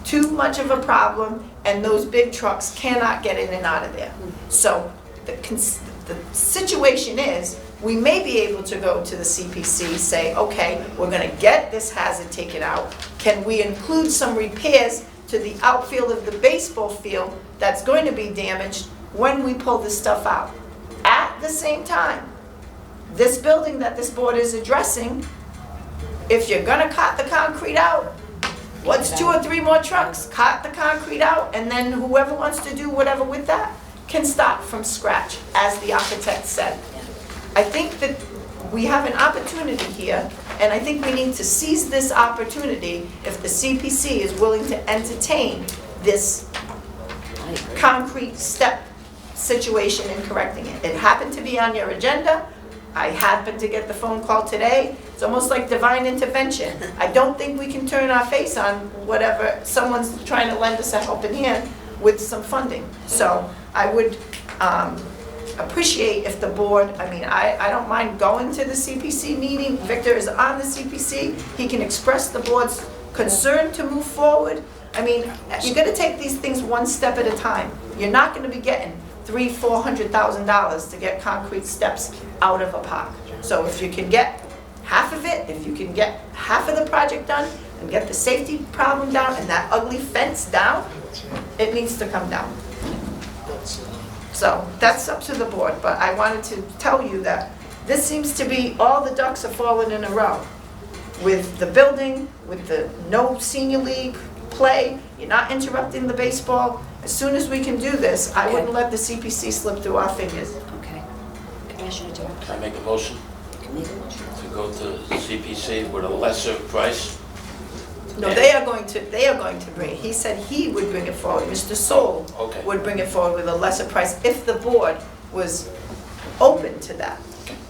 too much of a problem, and those big trucks cannot get in and out of there. So the situation is, we may be able to go to the CPC, say, okay, we're gonna get this hazard taken out. Can we include some repairs to the outfield of the baseball field that's going to be damaged when we pull this stuff out? At the same time, this building that this board is addressing, if you're gonna cut the concrete out, what's 2 or 3 more trucks, cut the concrete out, and then whoever wants to do whatever with that can start from scratch, as the architect said. I think that we have an opportunity here, and I think we need to seize this opportunity if the CPC is willing to entertain this concrete step situation in correcting it. It happened to be on your agenda. I happened to get the phone call today. It's almost like divine intervention. I don't think we can turn our face on whatever someone's trying to lend us a helping hand with some funding. So I would appreciate if the board, I don't mind going to the CPC meeting. Victor is on the CPC. He can express the board's concern to move forward. You gotta take these things one step at a time. You're not gonna be getting $300,000-$400,000 to get concrete steps out of a park. So if you can get half of it, if you can get half of the project done and get the safety problem down and that ugly fence down, it needs to come down. So that's up to the board, but I wanted to tell you that this seems to be, all the ducks are falling in a row. With the building, with the no senior league play, you're not interrupting the baseball. As soon as we can do this, I wouldn't let the CPC slip through our fingers. Okay. Commissioner Durham. Can I make a motion You can make a motion. to go to the CPC with a lesser price? No, they are going to bring it. He said he would bring it forward. Mr. Soul Okay. would bring it forward with a lesser price if the board was open to that.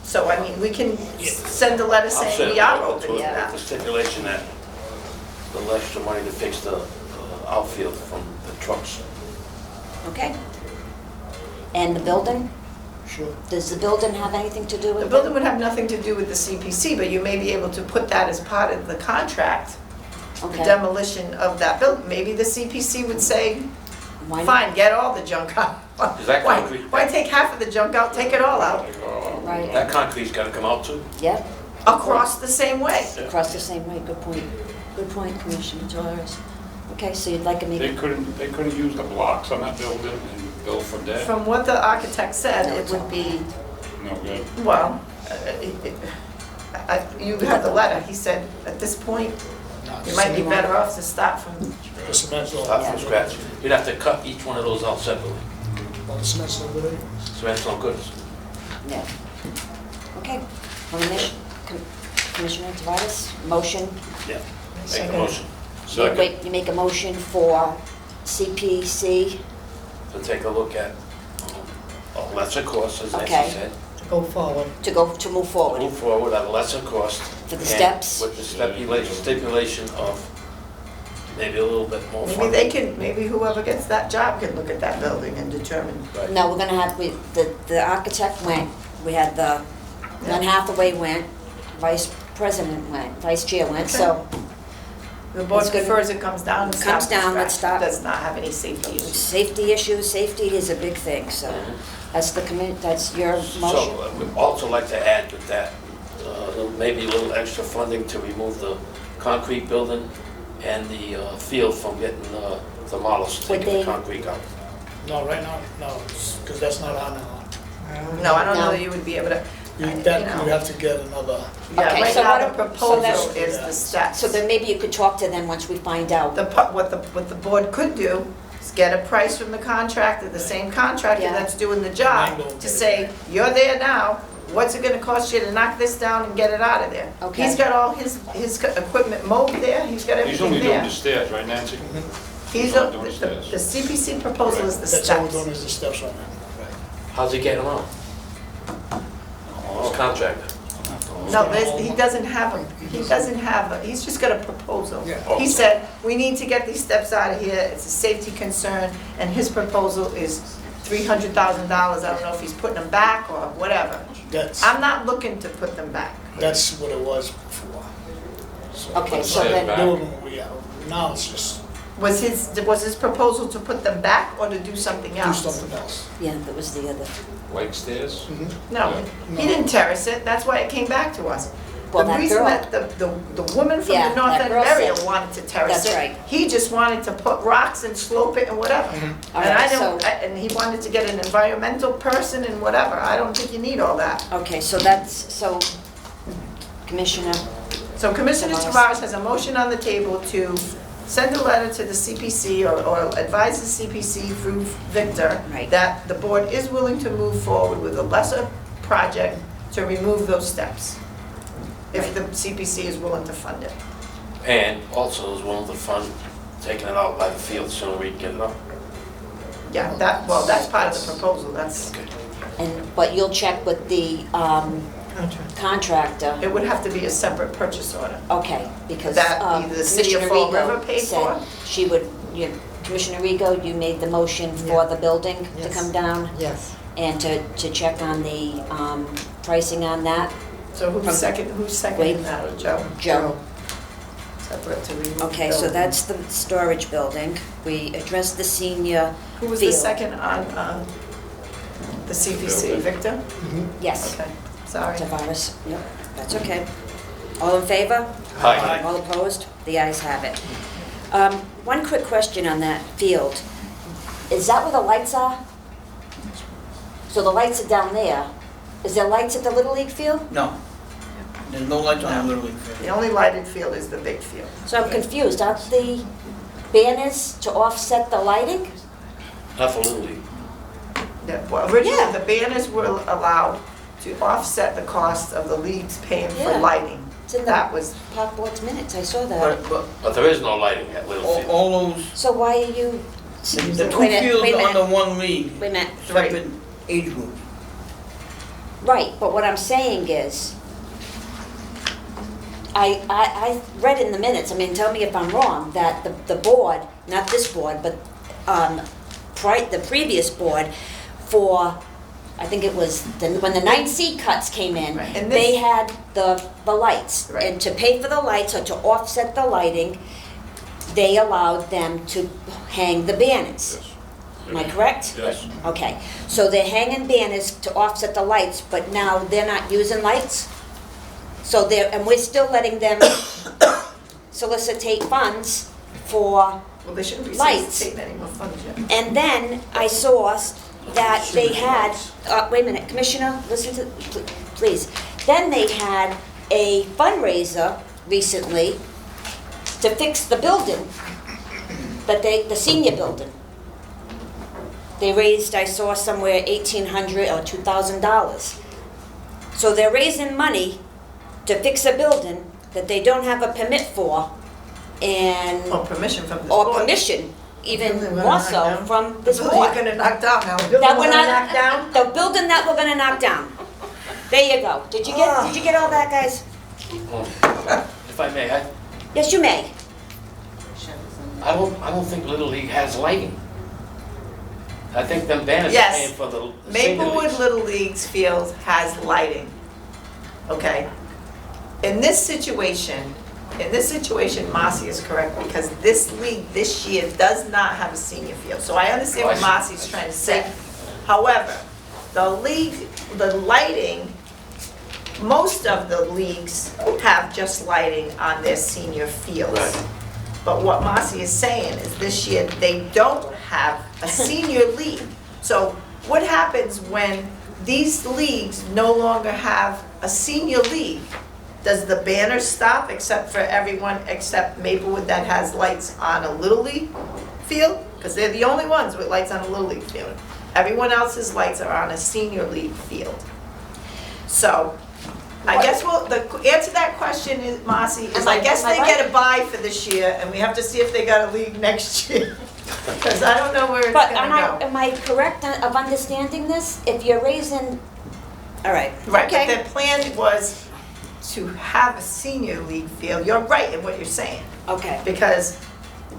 So, we can send a letter saying we are open to With that. the stipulation that the extra money to fix the outfield from the trucks. Okay. And the building? Sure. Does the building have anything to do with The it? building would have nothing to do with the CPC, but you may be able to put that as part of the contract, the Okay. demolition of that building. Maybe the CPC would say, Why not? fine, get all the junk out. Is that Why- concrete? Why take half of the junk out, take it all out, Right. That concrete's gotta come out too? Yep. across the same way? Across the same way, good point. Good point, Commissioner Torres. Okay, so you'd like to make, They couldn't use the blocks on that building and build from there? From what the architect said, it would be, No good. well, you have the letter. He said, at this point, you might be better off to start from, The cement's all, Start from scratch. You'd have to cut each one of those out separately. well, the cement's all good. So that's no good. yeah. Okay. Commissioner Tavares, motion. Yeah. Make a motion Second. Wait, you make a motion for CPC, to take a look at a lesser cost, as Nancy Okay. said. Go forward. to move forward. Move forward at a lesser cost. For the and steps? With the stipulation of maybe a little bit more maybe funding. they can, maybe whoever gets that job can look at that building and determine. Right. No, we're gonna have, the architect went, we had Glenn Hathaway went, vice president went, vice chair went, so The board That's good. prefers it comes down and Comes stops from down, let's scratch. stop. Does not have any safety issues. safety issues, safety is a big thing, so that's that's your motion. So we'd also like to add with that, maybe a little extra funding to remove the concrete building and the field from getting demolished, Would taking the they- concrete out. No, right now, no, because that's not on now. No, I don't know No. that you would be able to, You you that, know. you have to get another, Yeah, Okay, right so now what- the so proposal that's- is the steps. So then maybe you could talk to them once we find out. What the board could do is get a price from the contractor, the same contractor Yeah. that's doing the job, to say, you're there now, what's it gonna cost you to knock this down and get it out of there? Okay. He's got all his equipment mowed there, he's got He's everything only doing there. the stairs, right, Nancy? He's, not doing the stairs. the CPC proposal is the that's all we're steps. doing is the steps right now. How's he getting along? His contractor? No, gonna hold he them. doesn't have he's just got a proposal. Yeah. He said, we need to get these steps out of here, it's a safety concern, and his proposal is $300,000. I don't know if he's putting them back or whatever. I'm not looking to put them back. That's what it was before. Okay, so then, Doing what we have. Now it's just Was his proposal to put them back or to do something do else? something else. yeah, that was the other, Like stairs? No, he didn't terrace it, that's why it came back to us. Well, The that reason girl- that the woman from Yeah, the north that end girl area said- wanted to terrace That's it. right. He just wanted to put rocks and slope it and whatever. All And I right, don't, so- and he wanted to get an environmental person and whatever, I don't think you need all that. okay, so Commissioner, So Commissioner Tavares has a motion on the table to send a letter to the CPC or advise the CPC through Victor Right. that the board is willing to move forward with a lesser project to remove those steps, if the CPC is willing to fund it. And also is willing to fund taking it out by the field so we can get it up. Yeah, that's part of the proposal, that's, but you'll check with the contractor, it would have to be a separate purchase order. okay, because That either the city of Commissioner Fall River Rigo paid said for? she would, Commissioner Rigo, you made the motion for Yeah. the building to Yes. come down Yes. and to check on the pricing on that, So who's From- seconding that, or Joe? Joe. Separate to remove. Okay, so building. that's the storage building. We addressed the senior Who was the field. second on the CPC, Victor? Yes, Okay, sorry. Tavares, yep, that's okay. All in favor? Aye. All opposed? The ayes have it. One quick question on that field. Is that where the lights are? So the lights are down there. Is there lights at the Little League field? No. There's no lights on the Little League field. The only lighted field is the big field. So I'm confused. Aren't the banners to offset the lighting? Not for Little League. Well, originally, Yeah. the banners were allowed to offset the cost of the leagues paying for Yeah. lighting. It's in That the was, park board's minutes. I saw that. But But there is no lighting at Little all Field. all those, So why are you? the two Wait a minute, fields wait a are minute. under one league, Wait a minute. separate age groups. Right, but what I'm saying is, I read in the minutes, I mean, tell me if I'm wrong, that the board, not this board, but the previous board for, I think it was when the 9C cuts came in, Right, and they this- had the lights. Right. And to pay for the lights or to offset the lighting, they allowed them to hang the banners. Am I correct? Yes. Okay, so they're hanging banners to offset the lights, but now they're not using lights? So and we're still letting them solicitate funds for, well, they shouldn't be Lights. taking any more funds yet. and then I saw that they had, wait a minute, Commissioner, listen to, please. Then they had a fundraiser recently to fix the building, the senior building. They raised, I saw somewhere $1,800 or $2,000. So they're raising money to fix a building that they don't have a permit for, and, Or permission from this or board. permission, even Building we're more not so down. from this You're board. gonna knock down now. That we're not, knock down? the building that we're gonna knock down. There you go. Did you get all that, guys? If I may, Yes, you may. I don't think Little League has lighting. I think them banners are Yes. paying for the senior Maplewood leagues. Little League's field has lighting, okay? In this situation, Marcy is correct, because this league this year does not have a senior field. So I understand what Marcy's trying to say. However, the lighting, most of the leagues have just lighting on their senior fields. Right. But what Marcy is saying is this year, they don't have a senior league. So what happens when these leagues no longer have a senior league? Does the banner stop except for everyone except Maplewood that has lights on a Little League field? Because they're the only ones with lights on a Little League field. Everyone else's lights are on a senior league field. So I guess the answer to that question is, Marcy, is I guess they get a bye for this year, and we have to see if they got a league next year. Because I don't know where it's But gonna go. am I correct of understanding this? If you're raising, all right. Right, but Okay. their plan was to have a senior league field. You're right in what you're saying, Okay. because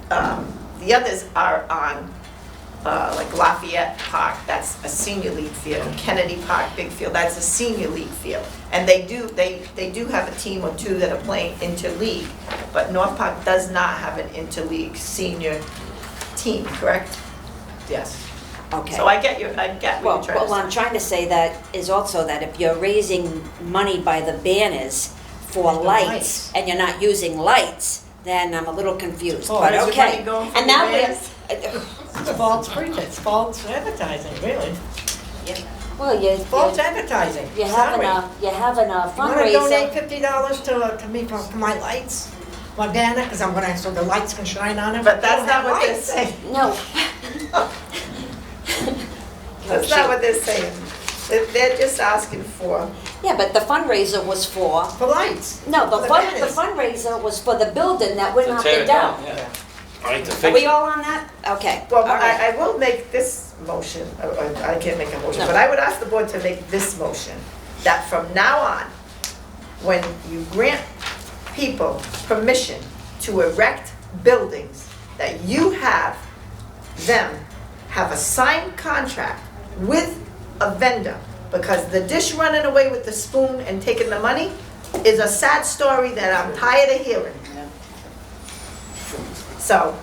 the others are on, like Lafayette Park, that's a senior league field. Kennedy Park, big field, that's a senior league field. And they do have a team or two that are playing interleague, but North Park does not have an interleague senior team, correct? Yes. Okay. So I get what you're trying Well, to what say. I'm trying to say that is also that if you're raising money by the banners for The lights, lights. and you're not using lights, then I'm a little confused, Oh, but where's the okay. money going from And the now banners? It's false pretense, false advertising, really. Well, you, False advertising. you're having Sorry. you're having a You wanna donate fundraiser. $50 to me for my lights, my banner, because I'm gonna, so the lights can shine on it. But that's I don't not have what they're lights. saying. No. That's not what they're saying. They're just asking for, Yeah, but the fundraiser was for, For lights. no, the For the fund, the banners. fundraiser was for the building that we're To knocking tear it down. yeah. All right, to Are fix we it. all on that? Okay. well, all right. I will make this motion, I can't make a motion, No. but I would ask the board to make this motion, that from now on, when you grant people permission to erect buildings, that you have them have a signed contract with a vendor, because the dish running away with the spoon and taking the money is a sad story that I'm tired of hearing. So,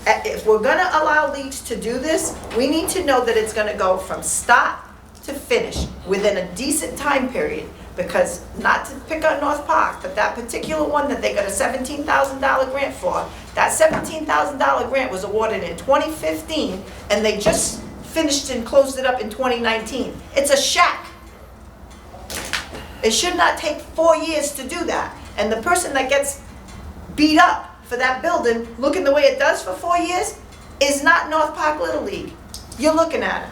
if we're gonna allow leagues to do this, we need to know that it's gonna go from start to finish within a decent time period. Because, not to pick on North Park, but that particular one that they got a $17,000 grant for, that $17,000 grant was awarded in 2015, and they just finished and closed it up in 2019. It's a shack. It should not take 4 years to do that. And the person that gets beat up for that building, looking the way it does for 4 years, is not North Park Little League. You're looking at it.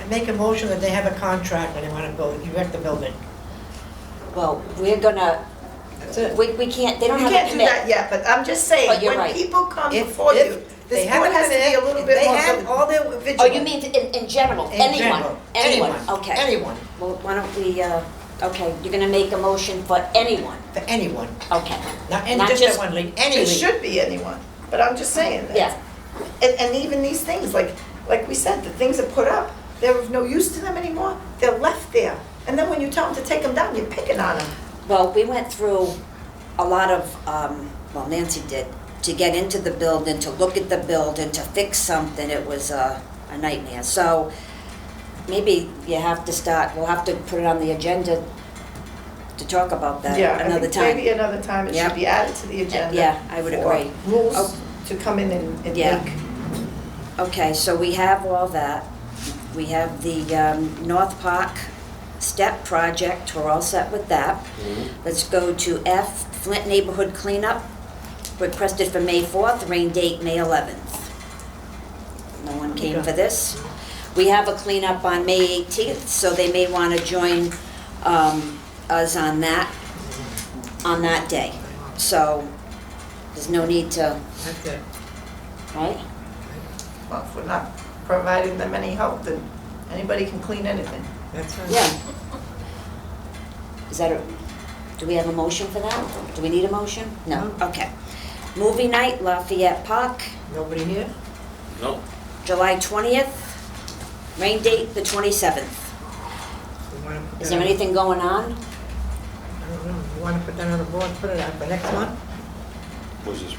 I make a motion that they have a contract when they wanna build, erect the building. Well, we're gonna, That's it. we can't, they don't You have to can't do that commit. yet, but I'm just saying, But you're when right. people come If- before if you, they this have board a has to be a permit, little if bit they more have all their vigilant. Oh, you mean in general, In anyone, general. anyone, okay. Anyone, Well, why don't we, okay, you're gonna make a motion for anyone, for anyone, okay. not Not just just- that one league, any It league. should be anyone, but I'm just saying that. Yeah. And even these things, like we said, the things that put up, they're of no use to them anymore. They're left there. And then when you tell them to take them down, you're picking on them. Well, we went through a lot of, well, Nancy did, to get into the building, to look at the building, to fix something, it was a nightmare. So maybe you have to start, we'll have to put it on the agenda to talk about that Yeah, I another think time. maybe another time it Yeah. should be added to the agenda. Yeah, I would for agree. Rules Oh. to come in and Yeah. make. Okay, so we have all that. We have the North Park Step Project, we're all set with that. Let's go to F, Flint Neighborhood Cleanup, requested for May 4th, rain date May 11th. No one came for this. We have a cleanup on May 18th, so they may want to join us on that day. So there's no need to, That's it. right? Well, if we're not providing them any help, then anybody can clean anything. That's it. Yeah. Is that a, do we have a motion for that? Do we need a motion? No, okay. Movie night, Lafayette Park, Nobody here? No, July 20th, rain date the 27th. You wanna put Is that there on- anything going on? I don't know, you wanna put that on the board, put it on for next month? Was this?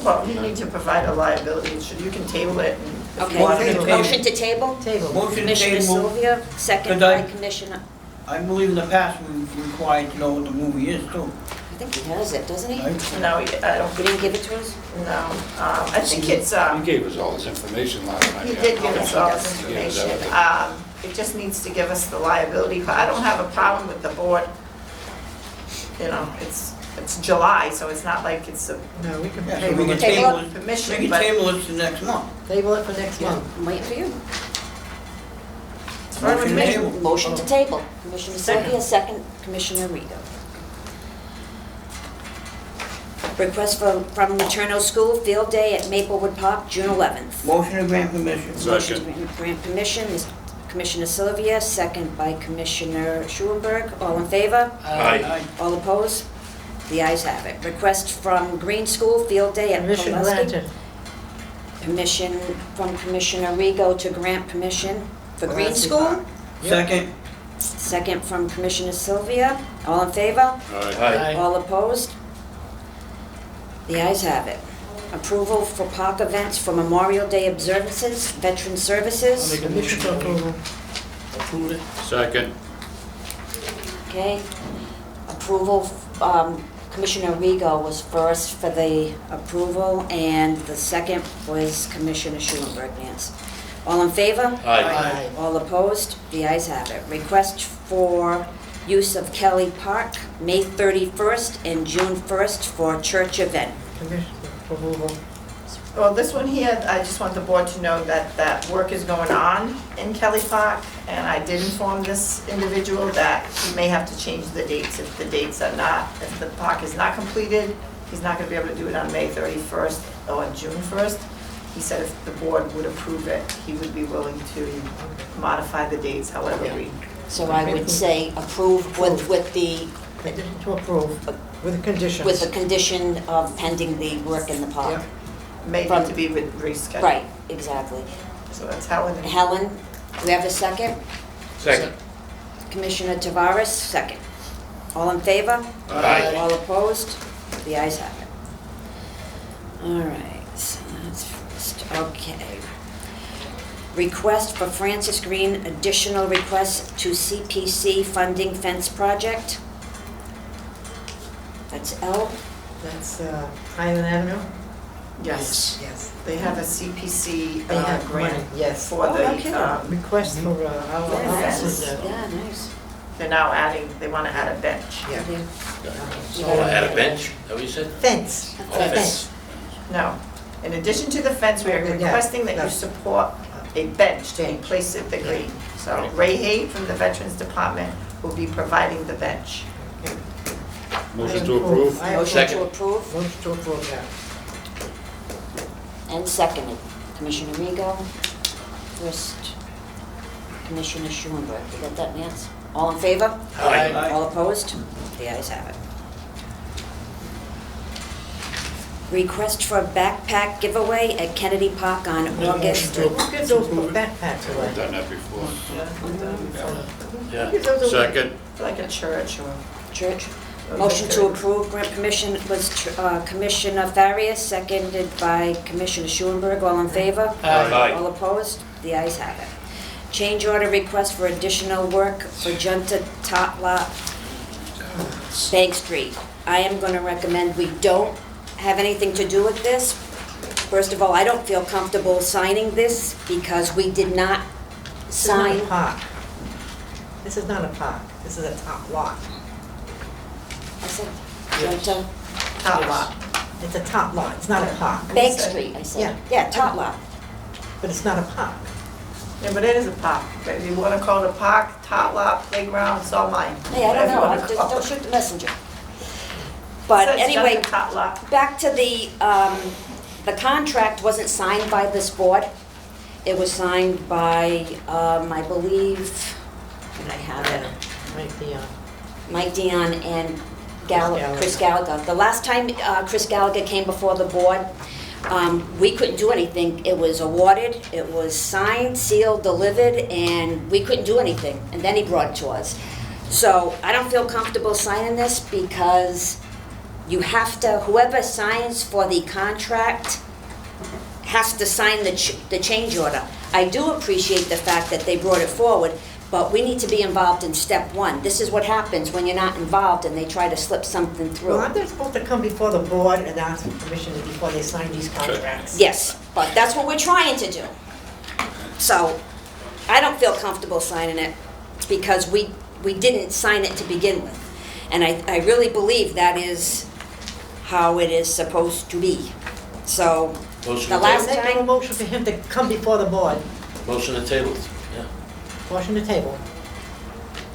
Well, you need to provide a liability, you can table it and. if you Okay, want to- motion to table? Table. Motion to Commissioner table. Sylvia, second Could I- by Commissioner, I believe in the past we've required to know what the movie is too. I think he has it, doesn't he? Right? No, I don't, You didn't give it to us? no, I think it's, He gave us all this information last night. he yeah. did give us all this He gave us information. everything. It just needs to give us the liability, but I don't have a problem with the board. You know, it's July, so it's not like it's a No, we can Yeah, so table we can it. Table table it. it, permission, we can but table it to next month. Table it for next month. I'm waiting for you. it's fine with Motion me. to table. Motion to table. Commissioner Sylvia, second, Commissioner Rigo. Request from Materno School Field Day at Maplewood Park, June 11th. Motion to grant permission. Second. Motion to grant permission, Mr. Commissioner Sylvia, second by Commissioner Schulenberg. All in favor? Aye. All opposed? The ayes have it. Request from Green School Field Day at Permission Pulaski. granted. Permission from Commissioner Rego to grant permission for Green Pulaski School. Park. Second. Second from Commissioner Sylvia. All in favor? Aye. All opposed? The ayes have it. Approval for park events for Memorial Day observances, Veteran Services. Make a Permission motion to to approval. approve it. Second. Okay. Approval, Commissioner Rego was first for the approval, and the second was Commissioner Schulenberg, Nance. All in favor? Aye. All opposed? The ayes have it. Request for use of Kelly Park, May 31st and June 1st for church event. Permission to approval. Well, this one here, I just want the board to know that that work is going on in Kelly Park, and I did inform this individual that he may have to change the dates if the dates are not, if the park is not completed, he's not gonna be able to do it on May 31st or June 1st. He said if the board would approve it, he would be willing to modify the dates however we. So I would say approve with the, Condition to approve with conditions. with the condition of pending the work in the park. Yep. May need to be rescheduled. Right, exactly. So that's Helen. Helen, do we have a second? Second. Commissioner Tavares, second. All in favor? Aye. All opposed? The ayes have it. All right, so that's first, okay. Request for Francis Green, additional request to CPC funding fence project. That's L. That's Highland Avenue? Yes, Yes. they have a CPC They have grant money, yes. for Oh, no kidding. the, Request for our Yeah, offices. Yeah, nice. they're now adding, they want to add a bench. Yeah. Oh, at a bench, is that what you said? Fence. Fence. No, in addition to the fence, we are Yeah, requesting that yeah. you support a bench to be Bench. placed at the green. So Ray Hay from the Veterans Department will be providing the bench. Motion to approve. I Motion Second. to approve Motion to approve that. and seconded. Commissioner Rego, first Commissioner Schulenberg. You got that, Nance? All in favor? Aye. All opposed? The ayes have it. Request for a backpack giveaway at Kennedy Park on August. Motion Who gives those backpacks I've away? done that before. Who Yeah. gives those away? Second. Like a church or. Church. Motion to approve, grant permission was Commissioner Farias, seconded by Commissioner Schulenberg. All in favor? Aye. All opposed? The ayes have it. Change order request for additional work for Junta Top Lot, Bank Street. I am going to recommend we don't have anything to do with this. First of all, I don't feel comfortable signing this because we did not This is not sign. a park. This is not a park. This is a top lot. I said Junta, Top lot. It's a top lot. It's not a park. Bank Street, I said. Yeah. Yeah, Top Lot. But it's not a park. Yeah, but it is a park. If you want to call it a park, top lot, playground, it's all mine. Hey, I don't Whatever you know, wanna I just call don't it. shoot the messenger. But Says anyway, just a top lot. back to the contract wasn't signed by this board. It was signed by, I believe, did I have it? Might be, Mike Dion and Gallagher. Chris Gallagher. The last time Chris Gallagher came before the board, we couldn't do anything. It was awarded, it was signed, sealed, delivered, and we couldn't do anything. And then he brought it to us. So I don't feel comfortable signing this because you have to, whoever signs for the contract has to sign the change order. I do appreciate the fact that they brought it forward, but we need to be involved in step one. This is what happens when you're not involved and they try to slip something well, through. aren't they supposed to come before the board and ask for permission before they sign these contracts? Yes, but that's what we're trying to do. So I don't feel comfortable signing it because we didn't sign it to begin with. And I really believe that is how it is supposed to be. So Motion the to last table. Make a time, motion for him to come before the board. Motion to table, yeah. Motion to table.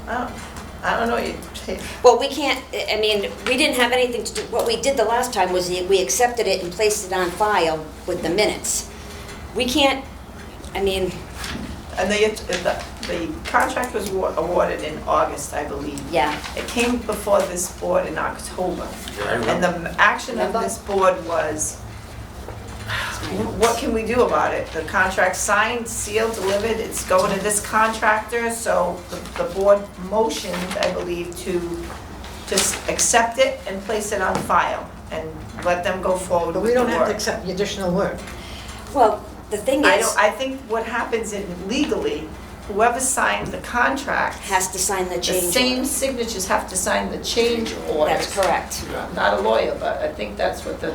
I don't know, well, we can't, I mean, we didn't have anything to do, what we did the last time was we accepted it and placed it on file with the minutes. We can't, I mean, and the contract was awarded in August, I believe. Yeah. It came before this board in October. Yeah, I And remember. the action of this board was, what can we do about it? The contract signed, sealed, delivered, it's going to this contractor, so the board motioned, I believe, to just accept it and place it on file and let them go forward But with we the don't have to work. accept the additional work. Well, the thing I is, don't, I think what happens in legally, whoever signed the contract, has to sign the the change same order. signatures have to sign the change order. That's correct. I'm not a lawyer, but I think that's what the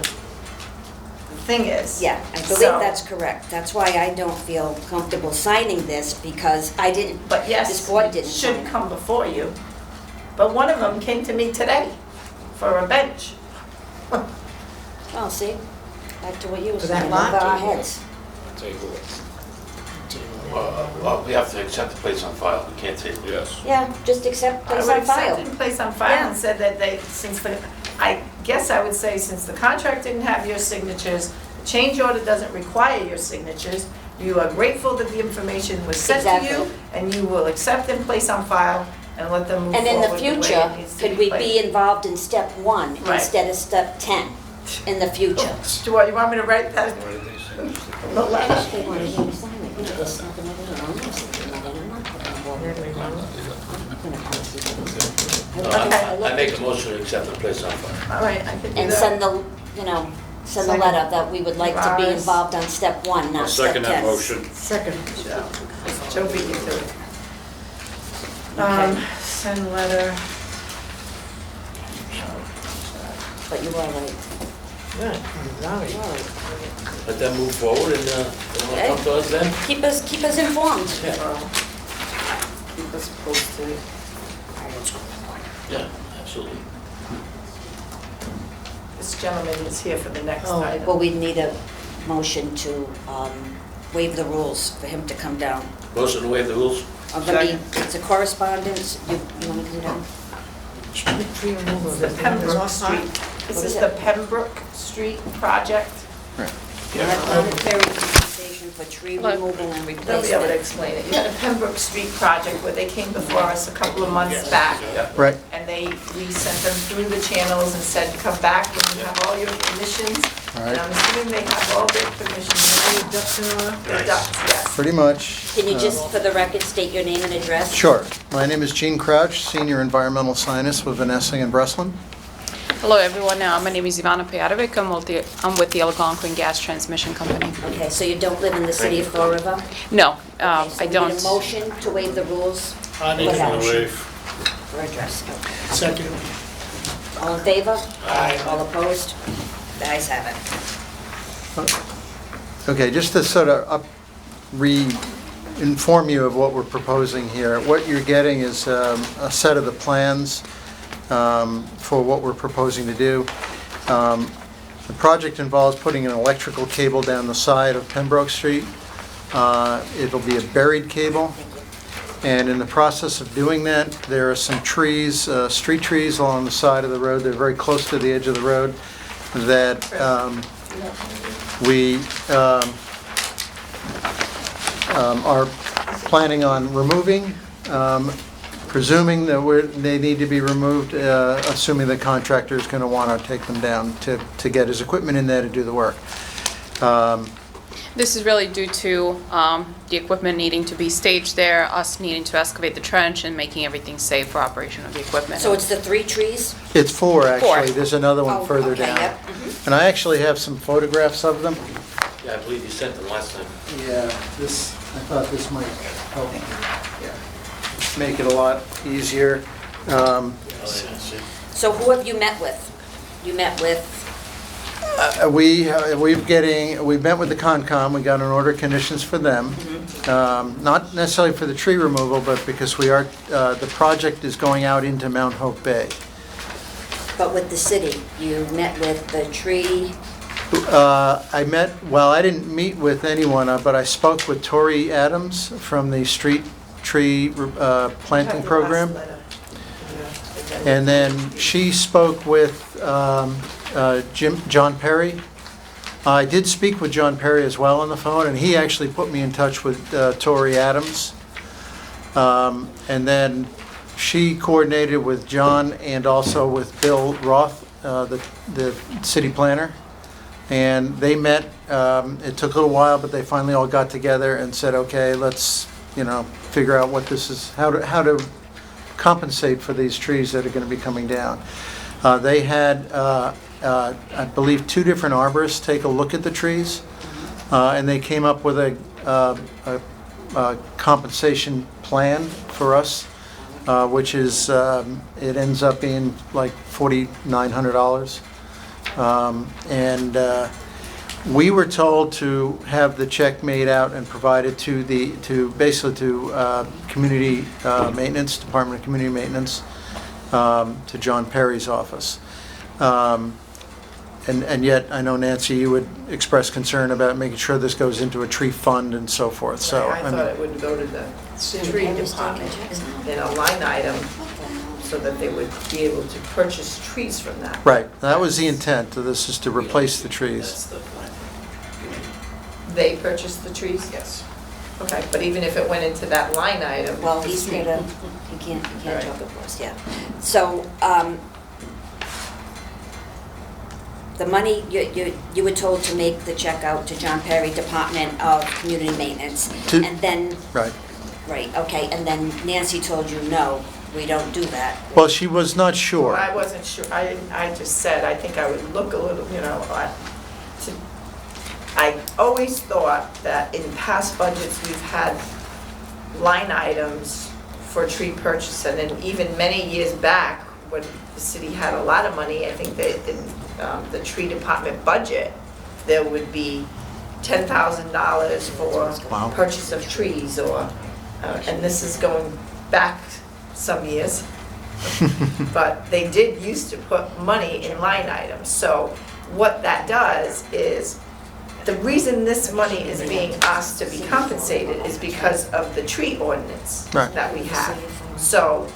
thing is. Yeah, I believe So- that's correct. That's why I don't feel comfortable signing this, because I didn't, But yes, this board it didn't should sign it. come before you. But one of them came to me today for a bench. Well, see, back to what you were For that saying, lot? over our heads. Table it. Well, we have to accept the place on file, we can't take. Yes. Yeah, just accept, I place would on file. accept and place on file Yeah. and said that they, since the, I guess I would say since the contract didn't have your signatures, the change order doesn't require your signatures, you are grateful that the information was sent to you, Exactly. and you will accept and place on file and let them move And in forward the the way future, it needs to could we placed. be involved in step 1 Right. instead of step 10 in the future? Do you want me to write that? The letter? They want to hear you sign it. You know, there's nothing over there. I'm not sitting on it. I'm not putting a warrant. I'm not gonna post it. I make a motion to accept the place on file. All right, I can do And that. send the, you know, send the Second. letter that we would like to be Rise. involved on step 1, I'll not step 10. second that motion. Second. Joe beat you to it. Send letter. But you are right. Good, sorry. You are right. Let them move forward and, they wanna come to us then? Keep us informed. Keep us posted. Yeah, absolutely. This gentleman is here for the next Oh, item. Well, we'd need a motion to waive the rules for him to come down. Motion to waive the rules? It's a correspondence, you want to come down? Tree removal. The Pembroke Street. This What is is the it? Pembroke Street project. Monetary compensation for tree Hello. removal and They'll be able to replacement. explain it. You had a Pembroke Street project where they came before us a couple of months back. Right. And we sent them through the channels and said, come back when you have all your permissions. All And right. I'm assuming they have all their permissions. Ducks in order? Their ducks, yes. Pretty much. Can you just, for the record, state your name and address? Sure. My name is Gene Crouch, Senior Environmental Scientist with Van Essing and Breslin. Hello, everyone. My name is Ivana Pejarovic. I'm with the Algonquin Gas Transmission Company. Okay, so you don't live in the city of Fall River? No, Okay, so I we don't. need a motion to waive the rules I need a motion. Waive. for address. Second. All in favor? Aye. All opposed? The ayes have it. Okay, just to sort of inform you of what we're proposing here. What you're getting is a set of the plans for what we're proposing to do. The project involves putting an electrical cable down the side of Pembroke Street. It'll be a buried cable. And in the process of doing that, there are some trees, street trees along the side of the road. They're very close to the edge of the road that we are planning on removing, presuming that they need to be removed, assuming the contractor is going to want to take them down to get his equipment in there to do the work. This is really due to the equipment needing to be staged there, us needing to excavate the trench, and making everything safe for operation of the equipment. So it's the 3 trees? It's 4, actually. Four. There's another Oh, one further okay, down. yep. And I actually have some photographs of them. Yeah, I believe you sent them last time. Yeah, I thought this might help make it a lot easier. Oh, yeah, see. So who have you met with? You met with, We met with the Concom, we got an order of conditions for them. Not necessarily for the tree removal, but because the project is going out into Mount Hope Bay. but with the city? You met with the tree, I didn't meet with anyone, but I spoke with Tori Adams from the street tree planting program. And then she spoke with John Perry. I did speak with John Perry as well on the phone, and he actually put me in touch with Tori Adams. And then she coordinated with John and also with Bill Roth, the city planner. And they met, it took a little while, but they finally all got together and said, okay, let's, figure out what this is, how to compensate for these trees that are going to be coming down. They had, I believe, 2 different arborists take a look at the trees, and they came up with a compensation plan for us, which is, it ends up being like $4,900. And we were told to have the check made out and provided to community maintenance, Department of Community Maintenance, to John Perry's office. And yet, I know, Nancy, you would express concern about making sure this goes into a tree fund and so forth, so. I thought it would go to the tree department in a line item so that they would be able to purchase trees from that. Right, that was the intent of this, is to replace the trees. That's the plan. They purchased the trees? Yes. Okay, but even if it went into that line item. Well, he's here to, he can't talk of course, yeah. So, the money, you were told to make the check out to John Perry, Department of Community Maintenance. And then, Right. right, okay, and then Nancy told you, no, we don't do that. Well, she was not Well, sure. I wasn't sure, I just said, I think I would look a little, I always thought that in past budgets, we've had line items for tree purchase, and then even many years back, when the city had a lot of money, I think that in the tree department budget, there would be $10,000 Wow. for purchase of trees, or, and this is going back some years, but they did used to put money in line items. So what that does is, the reason this money is being asked to be compensated is because of the tree ordinance Right. that we have. So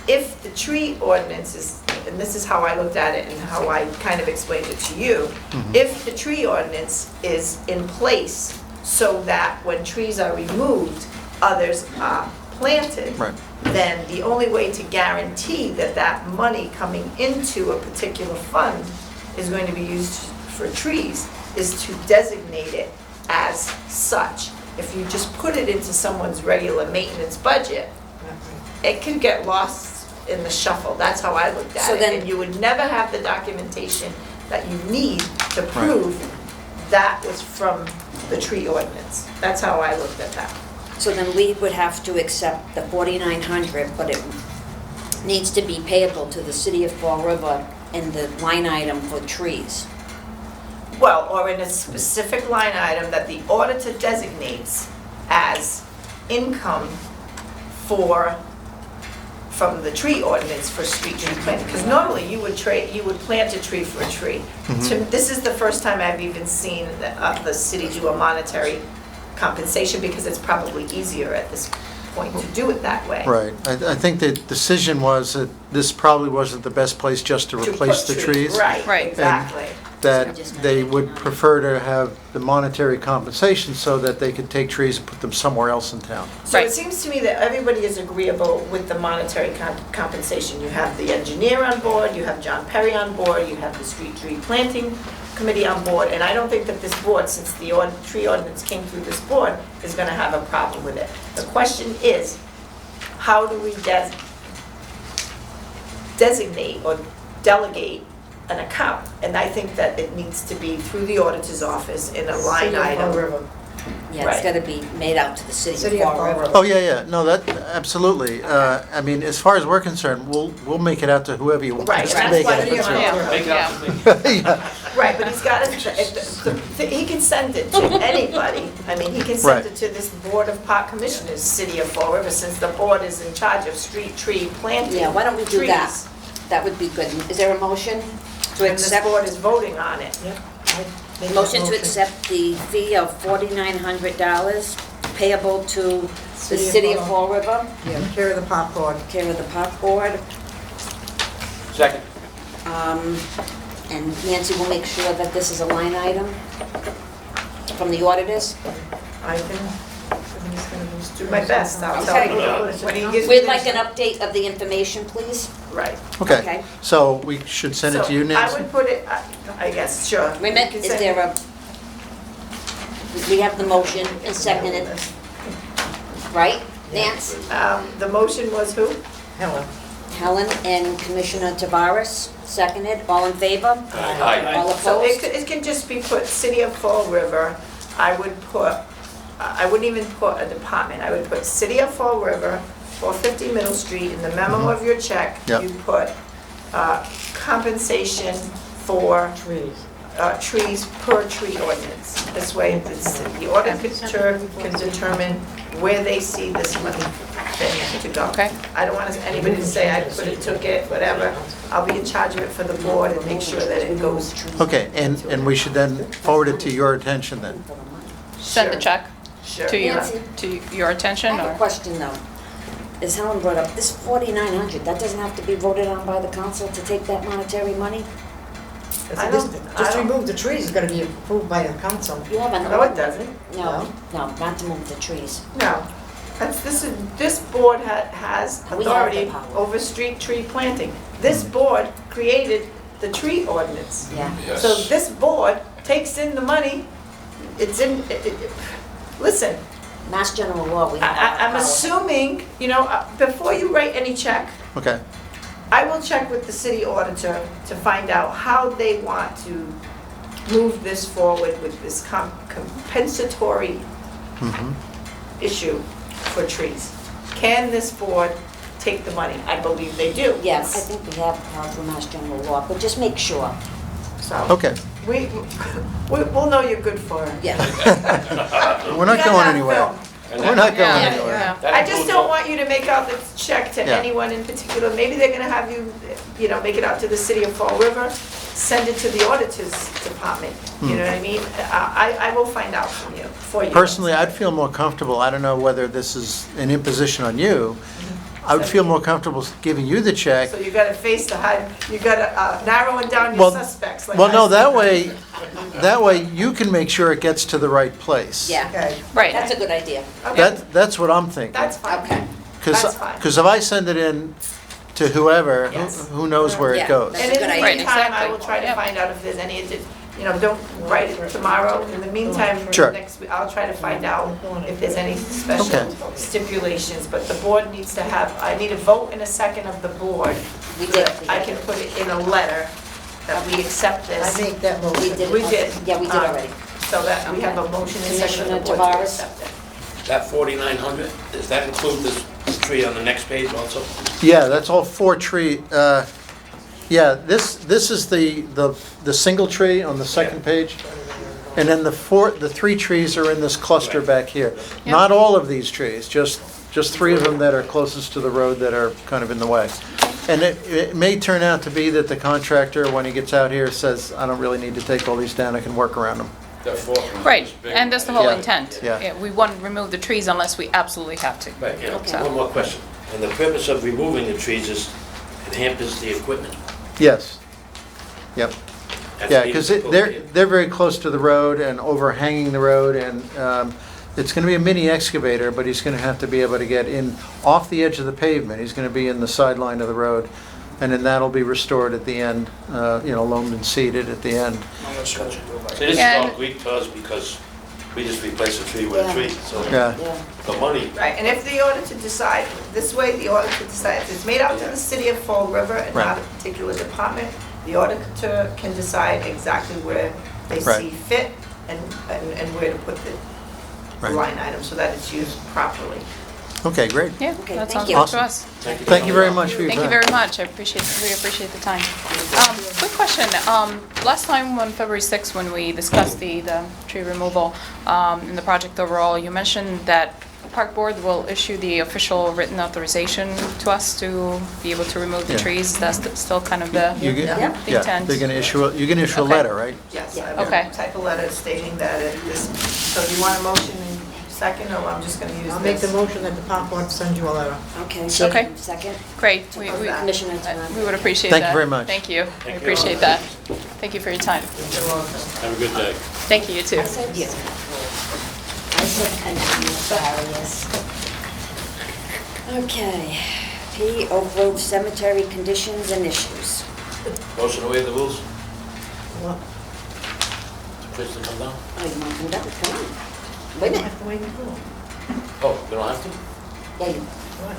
if the tree ordinance is, and this is how I looked at it and how I kind of explained it to you, if the tree ordinance is in place so that when trees are removed, others are planted, Right. then the only way to guarantee that that money coming into a particular fund is going to be used for trees is to designate it as such. If you just put it into someone's regular maintenance budget, it can get lost in the shuffle. That's how I looked So at it. then- And you would never have the documentation that you need to prove that was from the tree ordinance. That's how I looked at that. So then we would have to accept the $4,900, but it needs to be payable to the city of Fall River in the line item for trees. Well, or in a specific line item that the auditor designates as income from the tree ordinance for street tree planting. Because normally you would plant a tree for a tree. This is the first time I've even seen the city do a monetary compensation, because it's probably easier at this point to do it that way. Right. I think the decision was that this probably wasn't the best place just to To replace put the trees. Right, Right. exactly. That they would prefer to have the monetary compensation so that they could take trees and put them somewhere else in town. So Right. it seems to me that everybody is agreeable with the monetary compensation. You have the engineer on board, you have John Perry on board, you have the street tree planting committee on board, and I don't think that this board, since the tree ordinance came through this board, is gonna have a problem with it. The question is, how do we designate or delegate an account? And I think that it needs to be through the auditor's office in a line item. Yeah, it's Right. gotta be made out to the city City of of Fall Fall River. River. Oh, yeah, no, that, absolutely. I mean, as far as we're concerned, we'll make it out to whoever you want Right, us to that's make why it we out want to. to- Make it out to me. Right, but he's got he can send it to anybody. I mean, he can send Right. it to this Board of Park Commissioners, City of Fall River, since the board is in charge of street tree planting. Yeah, why don't we do that? trees. That would be good. Is there a motion to And this accept? board is voting on it. Motion to accept the fee of $4,900 payable to the city of Fall River, Yeah, care of the pop board. care of the park board. Second. And Nancy will make sure that this is a line item from the auditors. I can, if Do my best, I'll tell Okay. you when he gives me We'd the- like an update of the information, please. Right. Okay, Okay. so we should send it to you, So Nancy? I would put it, I guess, sure. Wait a minute, You can is send there it. we have the motion and seconded, right? Nance, The motion was who? Helen. Helen, and Commissioner Tavares, seconded. All in favor? Aye. All So opposed? it can just be put City of Fall River. I would put, I wouldn't even put a department. I would put City of Fall River, 450 Middle Street. In the memo of your check, Yep. you put compensation for Trees. trees per tree ordinance. This way, the auditor can determine where they see this money fit to go. Okay. I don't want anybody to say I put it, took it, whatever. I'll be in charge of it for the board and make sure that it goes. Okay, and we should then forward it to your attention then? Send the Sure. check Sure. to Nancy? your I attention, have a or? question though. As Helen brought up, this 4,900, that doesn't have to be voted on by the council to take that monetary money? I Just don't- just remove the trees, it's gonna be approved by the council. You have an No, it doesn't. No, no, not to move the trees. No. This board has We have the authority power. over street tree planting. This board created the tree ordinance. Yeah. So this board takes in the money, it's in, listen, Mass general law, we have our I'm power. assuming, before you write any check, Okay, I will check with the city auditor to find out how they want to move this forward with this compensatory issue for trees. Can this board take the money? I believe they do. Yes, I think we have power through Mass general law, but just make sure. So, okay. we'll know you're good for it. Yeah. We're not We got going enough anywhere. film. We're not going Yeah, anywhere. yeah. That I just includes don't all- want you to make out the check to Yeah. anyone in particular. Maybe they're gonna have you, make it out to the city of Fall River, send it to the auditor's department. You know what I mean? I will find out for you. Personally, I'd feel more comfortable, I don't know whether this is an imposition on you, I would feel more comfortable giving you the check. So you gotta face the high, you gotta narrowing down your Well, suspects. like well, I no, said. that way you can make sure it gets to the right place. Yeah, Okay, Right. that's a good idea. okay, That's what I'm thinking. that's fine. Okay. That's fine. Because if I send it in to whoever, Yes. who knows where Yeah. it goes? And That's a in the good idea. meantime, I Right, will try to exactly. find out if there's any, don't write it tomorrow. In the meantime, Sure. next week, I'll try to find out if there's any special Okay. stipulations. But the board needs to have, I need a vote in a second of the board. We so did. that I can put it in a letter that we accept I this. make that motion. We did. We did. Yeah, we did already. So that we have a motion in a second of the Commissioner board to Tavares? accept it. That 4,900, does that include this tree on the next page also? Yeah, that's all 4 tree, yeah, this is the single tree on the second page. And then the 3 trees are in this cluster back here. Not all of these trees, just 3 of them that are closest to the road that are kind of in the way. And it may turn out to be that the contractor, when he gets out here, says, I don't really need to take all these down, I can work around them. They're forking Right, this big- and that's the whole Yeah. intent. Yeah. We want to remove the trees unless we absolutely have to. Right, yeah. Okay. One more question. And the purpose of removing the trees is it hampers the equipment. Yes. Yep. That's Yeah, needed because to go they're in. very close to the road and overhanging the road, and it's going to be a mini excavator, but he's going to have to be able to get in off the edge of the pavement. He's going to be in the sideline of the road, and then that'll be restored at the end, loamed and seeded at the end. Gotcha. So this is all And- Greek to us because we just replaced a tree with Yeah. a tree, so Yeah. Yeah. the money, Right, and if the auditor decides, this way, the auditor decides it's made out to the city of Fall River and not a Right. particular department, the auditor can decide exactly where they Right. see fit and where to put the Right. line item so that it's used properly. Okay, great. Yeah, Okay, that thank sounds you. good to Awesome. us. Thank you very much for your time. Thank you very much, we appreciate the time. Quick question, last time on February 6th, when we discussed the tree removal and the project overall, you mentioned that Park Board will issue the official written authorization to us to be able to remove the Yeah. trees. That's still kind of the You get- Yeah. the Yeah, intent. they're going to issue, you're going to issue a Okay. letter, right? Yes, Yeah. I will Okay. type a letter stating that so do you want a motion in second, or I'm just gonna use this? I'll make the motion that the park board send you a letter. Okay. Okay. Second. Great, we Commissioner Tavares. we would appreciate that. Thank you very much. Thank you, we Thank you. appreciate that. Thank you for your time. You're welcome. Have a good day. Thank you, you too. I said yes. I This is continuous barriers. Okay, P. Oak Grove Cemetery conditions and issues. Motion to waive the rules? Well, Chris to come down? Oh, you want to come down? Come on. we Wait a don't minute. have to wait the rule. Oh, we don't have to? Yeah, you. What?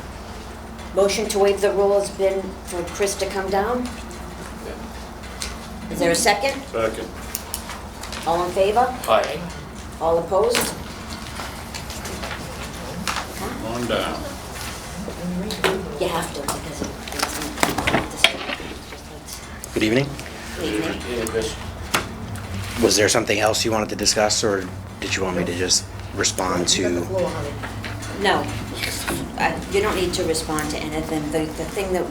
Motion to waive the rule has been for Chris to come down. Is there a second? Second. All in favor? Aye. All opposed? Come on down. You have to because it's Good evening. evening. Yeah, Chris. Was there something else you wanted to discuss, or did you want me to just respond You got the to? floor, honey. No, you don't need to respond to anything. The thing that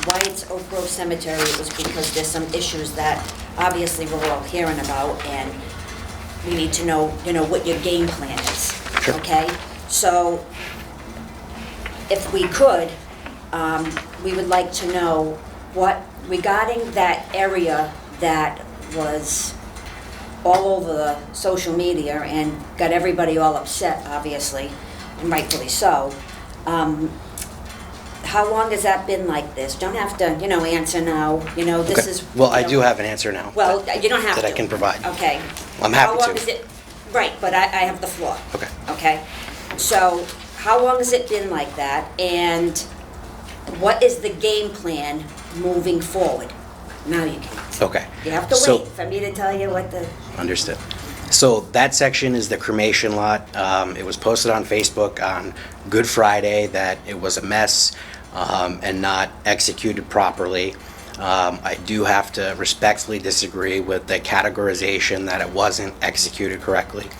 why it's Oak Grove Cemetery was because there's some issues that obviously we're all hearing about, and we need to know, what your game plan is. Sure. Okay? So, if we could, we would like to know regarding that area that was all over the social media and got everybody all upset, obviously, and rightfully so. How long has that been like this? Don't have to, answer now. This Okay. is. Well, I do have an answer now. Well, you don't have to. That I can provide. Okay. I'm happy How long to. is it? Right, but I have the floor. Okay. Okay? So, how long has it been like that? And what is the game plan moving forward? Now you can. Okay. You have to So- wait for me to tell you what the. Understood. So that section is the cremation lot. It was posted on Facebook on Good Friday that it was a mess and not executed properly. I do have to respectfully disagree with the categorization that it wasn't executed correctly.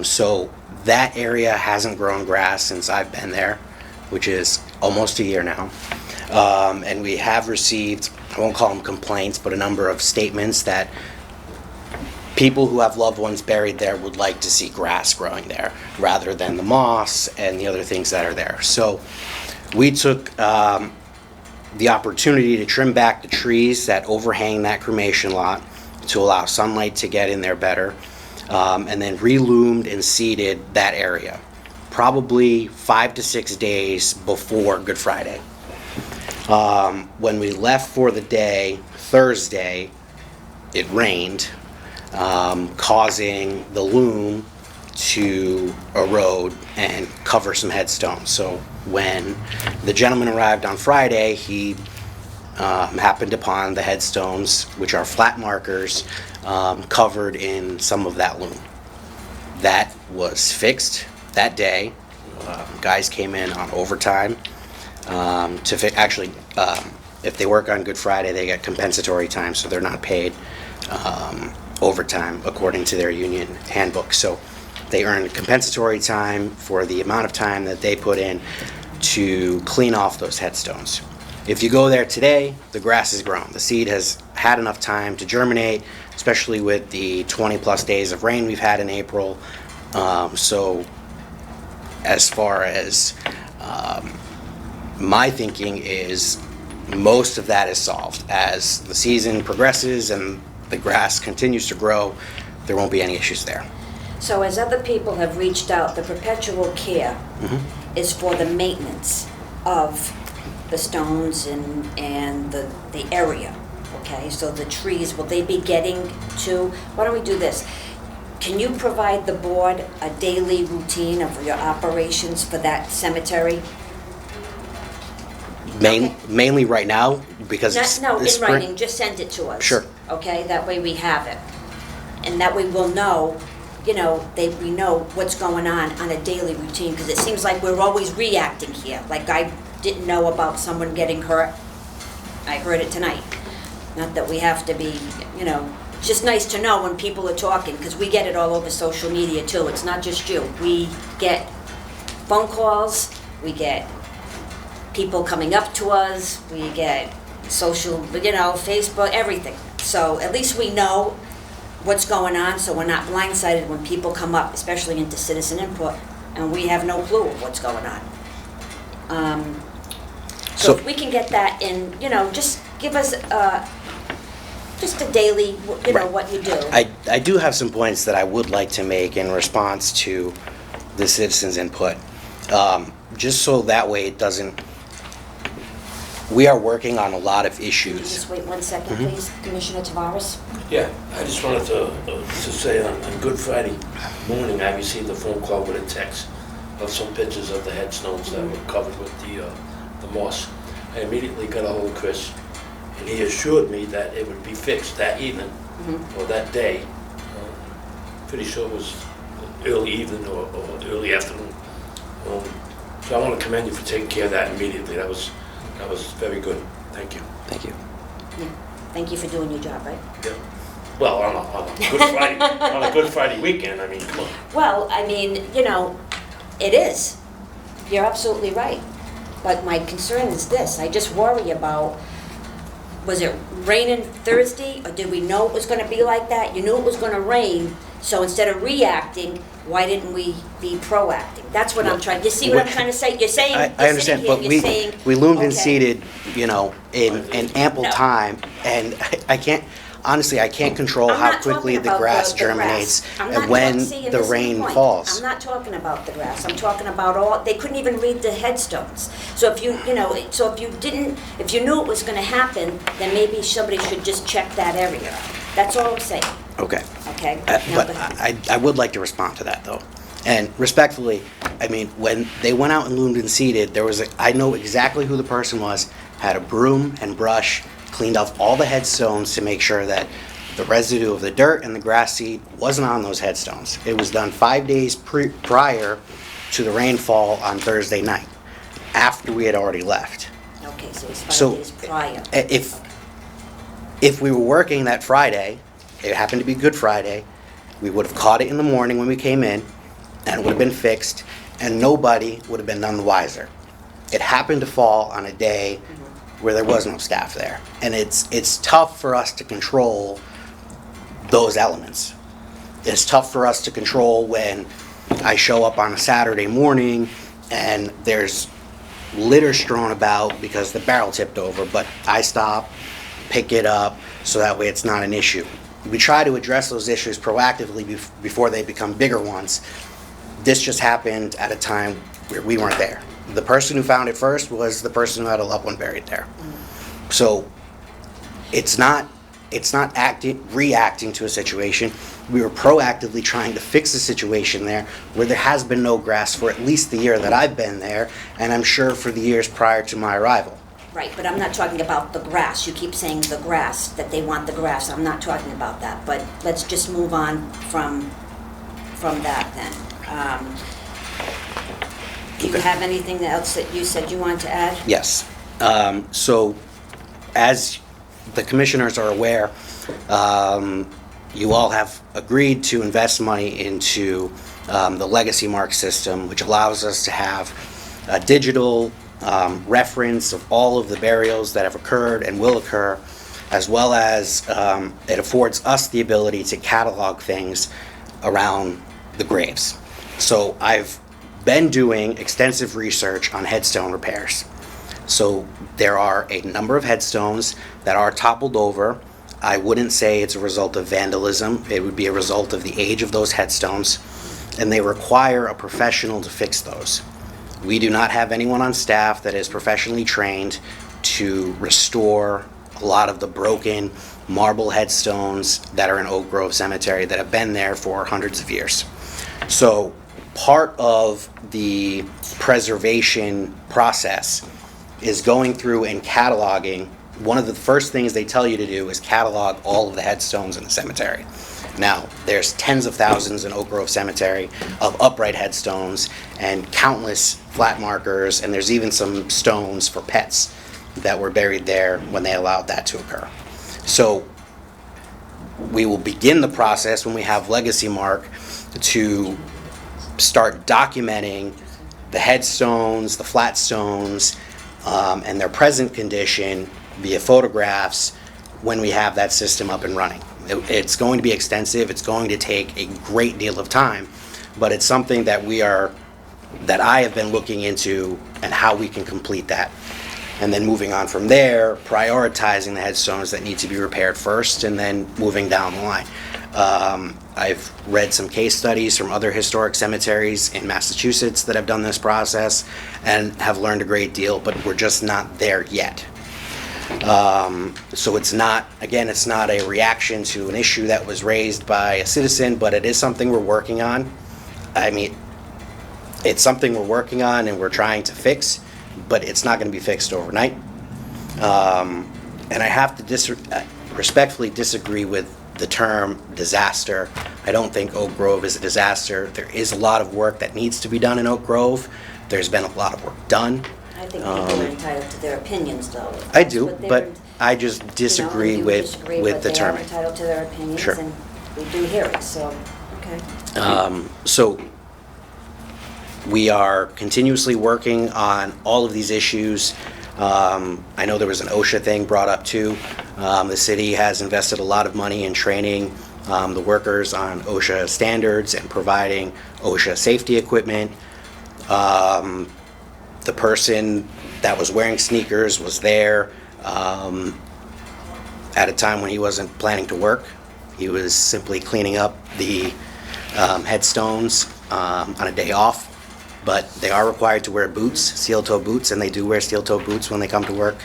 So that area hasn't grown grass since I've been there, which is almost a year now. And we have received, I won't call them complaints, but a number of statements that people who have loved ones buried there would like to see grass growing there rather than the moss and the other things that are there. So we took the opportunity to trim back the trees that overhang that cremation lot to allow sunlight to get in there better, and then reloomed and seeded that area, probably 5 to 6 days before Good Friday. When we left for the day, Thursday, it rained, causing the loom to erode and cover some headstones. So when the gentleman arrived on Friday, he happened upon the headstones, which are flat markers, covered in some of that loom. That was fixed that day. Guys came in on overtime to fix. Actually, if they work on Good Friday, they get compensatory time, so they're not paid overtime according to their union handbook. So they earn compensatory time for the amount of time that they put in to clean off those headstones. If you go there today, the grass is grown. The seed has had enough time to germinate, especially with the 20-plus days of rain we've had in April. So as far as my thinking is, most of that is solved. As the season progresses and the grass continues to grow, there won't be any issues there. So as other people have reached out, the perpetual care is for the maintenance of the stones and the area, okay? So the trees, will they be getting to, why don't we do this? Can you provide the board a daily routine of your operations for that cemetery? Mainly right now, because it's No, the in spring. writing, just send it to us. Sure. Okay, that way we have it. And that way we'll know, we know what's going on a daily routine, because it seems like we're always reacting here. Like I didn't know about someone getting hurt. I heard it tonight. Not that we have to be, it's just nice to know when people are talking, because we get it all over social media too. It's not just you. We get phone calls, we get people coming up to us, we get social, Facebook, everything. So at least we know what's going on, so we're not blindsided when people come up, especially into citizen input, and we have no clue of what's going on. So if we can get that in, just give us just a daily, you know, what you do. I do have some points that I would like to make in response to the citizens' input. Just so that way it doesn't, we are working on a lot of Can you issues. just wait 1 second, please, Commissioner Tavares? Yeah, I just wanted to say on Good Friday morning, I received a phone call with a text of some pictures of the headstones that were covered with the moss. I immediately got a hold of Chris, and he assured me that it would be fixed that evening or that day. Pretty sure it was early evening or early afternoon. So I want to commend you for taking care of that immediately. That was very good. Thank you. Thank you. Yeah. Thank you for doing your job, right? Yeah. Well, on a Good Friday, on a Good Friday weekend, I mean, come on. Well, I mean, you know, it is. You're absolutely right. But my concern is this, I just worry about, was it raining Thursday, or did we know it was gonna be like that? You knew it was gonna rain, so instead of reacting, why didn't we be proacting? That's what I'm trying, you see what I'm trying to say? You're saying, I you're understand, sitting but here, you're saying. we loomed and okay. seeded, you know, in ample No. time, and I can't, honestly, I can't control I'm how not quickly talking the about grass the germinates I'm and not when talking- see, and the this is rain point. falls. I'm not talking about the grass, I'm talking about all, they couldn't even read the headstones. So if you know, so if you didn't, if you knew it was gonna happen, then maybe somebody should just check that area. That's all I'm saying, Okay. okay? But Now, I would like to respond to that, though. And respectfully, I mean, when they went out and loomed and seeded, I know exactly who the person was, had a broom and brush, cleaned off all the headstones to make sure that the residue of the dirt and the grass seed wasn't on those headstones. It was done 5 days prior to the rainfall on Thursday night, after we had already left. Okay, so it's 5 So, days prior. If we were working that Friday, it happened to be Good Friday, we would have caught it in the morning when we came in, and it would have been fixed, and nobody would have been none the wiser. It happened to fall on a day where there was no staff there, and it's tough for us to control those elements. It's tough for us to control when I show up on a Saturday morning and there's litter strewn about because the barrel tipped over, but I stop, pick it up, so that way it's not an issue. We try to address those issues proactively before they become bigger ones. This just happened at a time where we weren't there. The person who found it first was the person who had a loved one buried there. So it's not reacting to a situation. We were proactively trying to fix the situation there where there has been no grass for at least the year that I've been there, and I'm sure for the years prior to my arrival. Right, but I'm not talking about the grass. You keep saying the grass, that they want the grass. I'm not talking about that, but let's just move on from that then. Do you have anything else that you said you wanted to add? Yes. So, as the commissioners are aware, you all have agreed to invest money into the Legacy Mark system, which allows us to have a digital reference of all of the burials that have occurred and will occur, as well as it affords us the ability to catalog things around the graves. So I've been doing extensive research on headstone repairs. So there are a number of headstones that are toppled over. I wouldn't say it's a result of vandalism. It would be a result of the age of those headstones, and they require a professional to fix those. We do not have anyone on staff that is professionally trained to restore a lot of the broken marble headstones that are in Oak Grove Cemetery that have been there for hundreds of years. So part of the preservation process is going through and cataloging. One of the first things they tell you to do is catalog all of the headstones in the cemetery. Now, there's tens of thousands in Oak Grove Cemetery of upright headstones and countless flat markers, and there's even some stones for pets that were buried there when they allowed that to occur. So we will begin the process when we have Legacy Mark to start documenting the headstones, the flat stones, and their present condition via photographs when we have that system up and running. It's going to be extensive, it's going to take a great deal of time, but it's something that I have been looking into and how we can complete that. and then moving on from there, prioritizing the headstones that need to be repaired first, and then moving down the line. I've read some case studies from other historic cemeteries in Massachusetts that have done this process and have learned a great deal, but we're just not there yet. So it's not, again, it's not a reaction to an issue that was raised by a citizen, but it is something we're working on. I mean, it's something we're working on and we're trying to fix, but it's not going to be fixed overnight. And I have to respectfully disagree with the term disaster. I don't think Oak Grove is a disaster. There is a lot of work that needs to be done in Oak Grove. There's been a lot of work done. I think people are entitled to their opinions, though. I do, but I just disagree you with disagree, with but the term. They are entitled to their opinions, Sure. and we do hear it, so, okay. So we are continuously working on all of these issues. I know there was an OSHA thing brought up too. The city has invested a lot of money in training the workers on OSHA standards and providing OSHA safety equipment. The person that was wearing sneakers was there at a time when he wasn't planning to work. He was simply cleaning up the headstones on a day off. But they are required to wear boots, steel-toe boots, and they do wear steel-toe boots when they come to work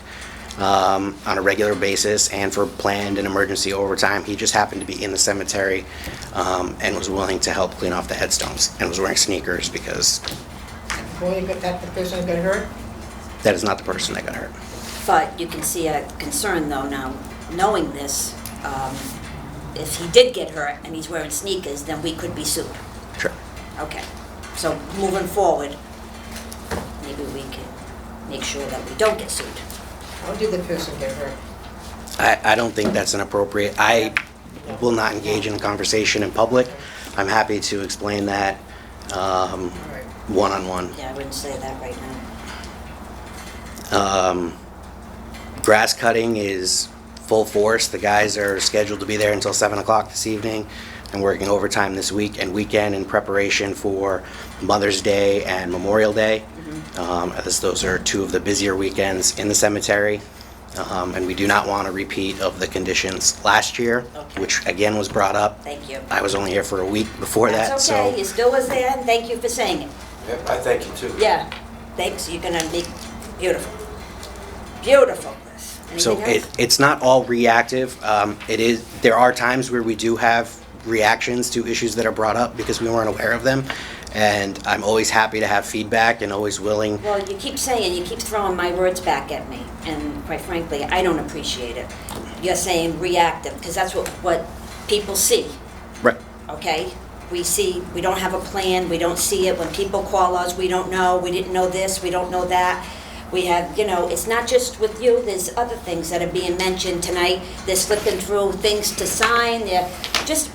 on a regular basis and for planned and emergency overtime. He just happened to be in the cemetery and was willing to help clean off the headstones and was wearing sneakers because Boy, you got that, the person got hurt? that is not the person that got hurt. But you can see a concern, though, now, knowing this, if he did get hurt and he's wearing sneakers, then we could be sued. Sure. Okay, so moving forward, maybe we can make sure that we don't get sued. How did the person get hurt? I don't think that's inappropriate. I will not engage in a conversation in public. I'm happy to explain that one-on-one. Yeah, I wouldn't say that right now. Grass cutting is full force. The guys are scheduled to be there until 7 o'clock this evening and working overtime this week and weekend in preparation for Mother's Day and Memorial Day, as those are two of the busier weekends in the cemetery. And we do not want a repeat of the conditions last year, Okay. which again was brought up. Thank you. I was only here for a week before that, That's so. okay, you still was there, and thank you for saying it. Yep, I thank you too. Yeah, thanks, you're gonna be beautiful. Beautiful, Chris. So Anything else? it's not all reactive. There are times where we do have reactions to issues that are brought up because we weren't aware of them. And I'm always happy to have feedback and always willing. Well, you keep throwing my words back at me, and quite frankly, I don't appreciate it. You're saying reactive, because that's what people see, Right. okay? We don't have a plan, we don't see it. When people call us, we don't know, we didn't know this, we don't know that. We have, it's not just with you, there's other things that are being mentioned tonight. They're slipping through things to sign,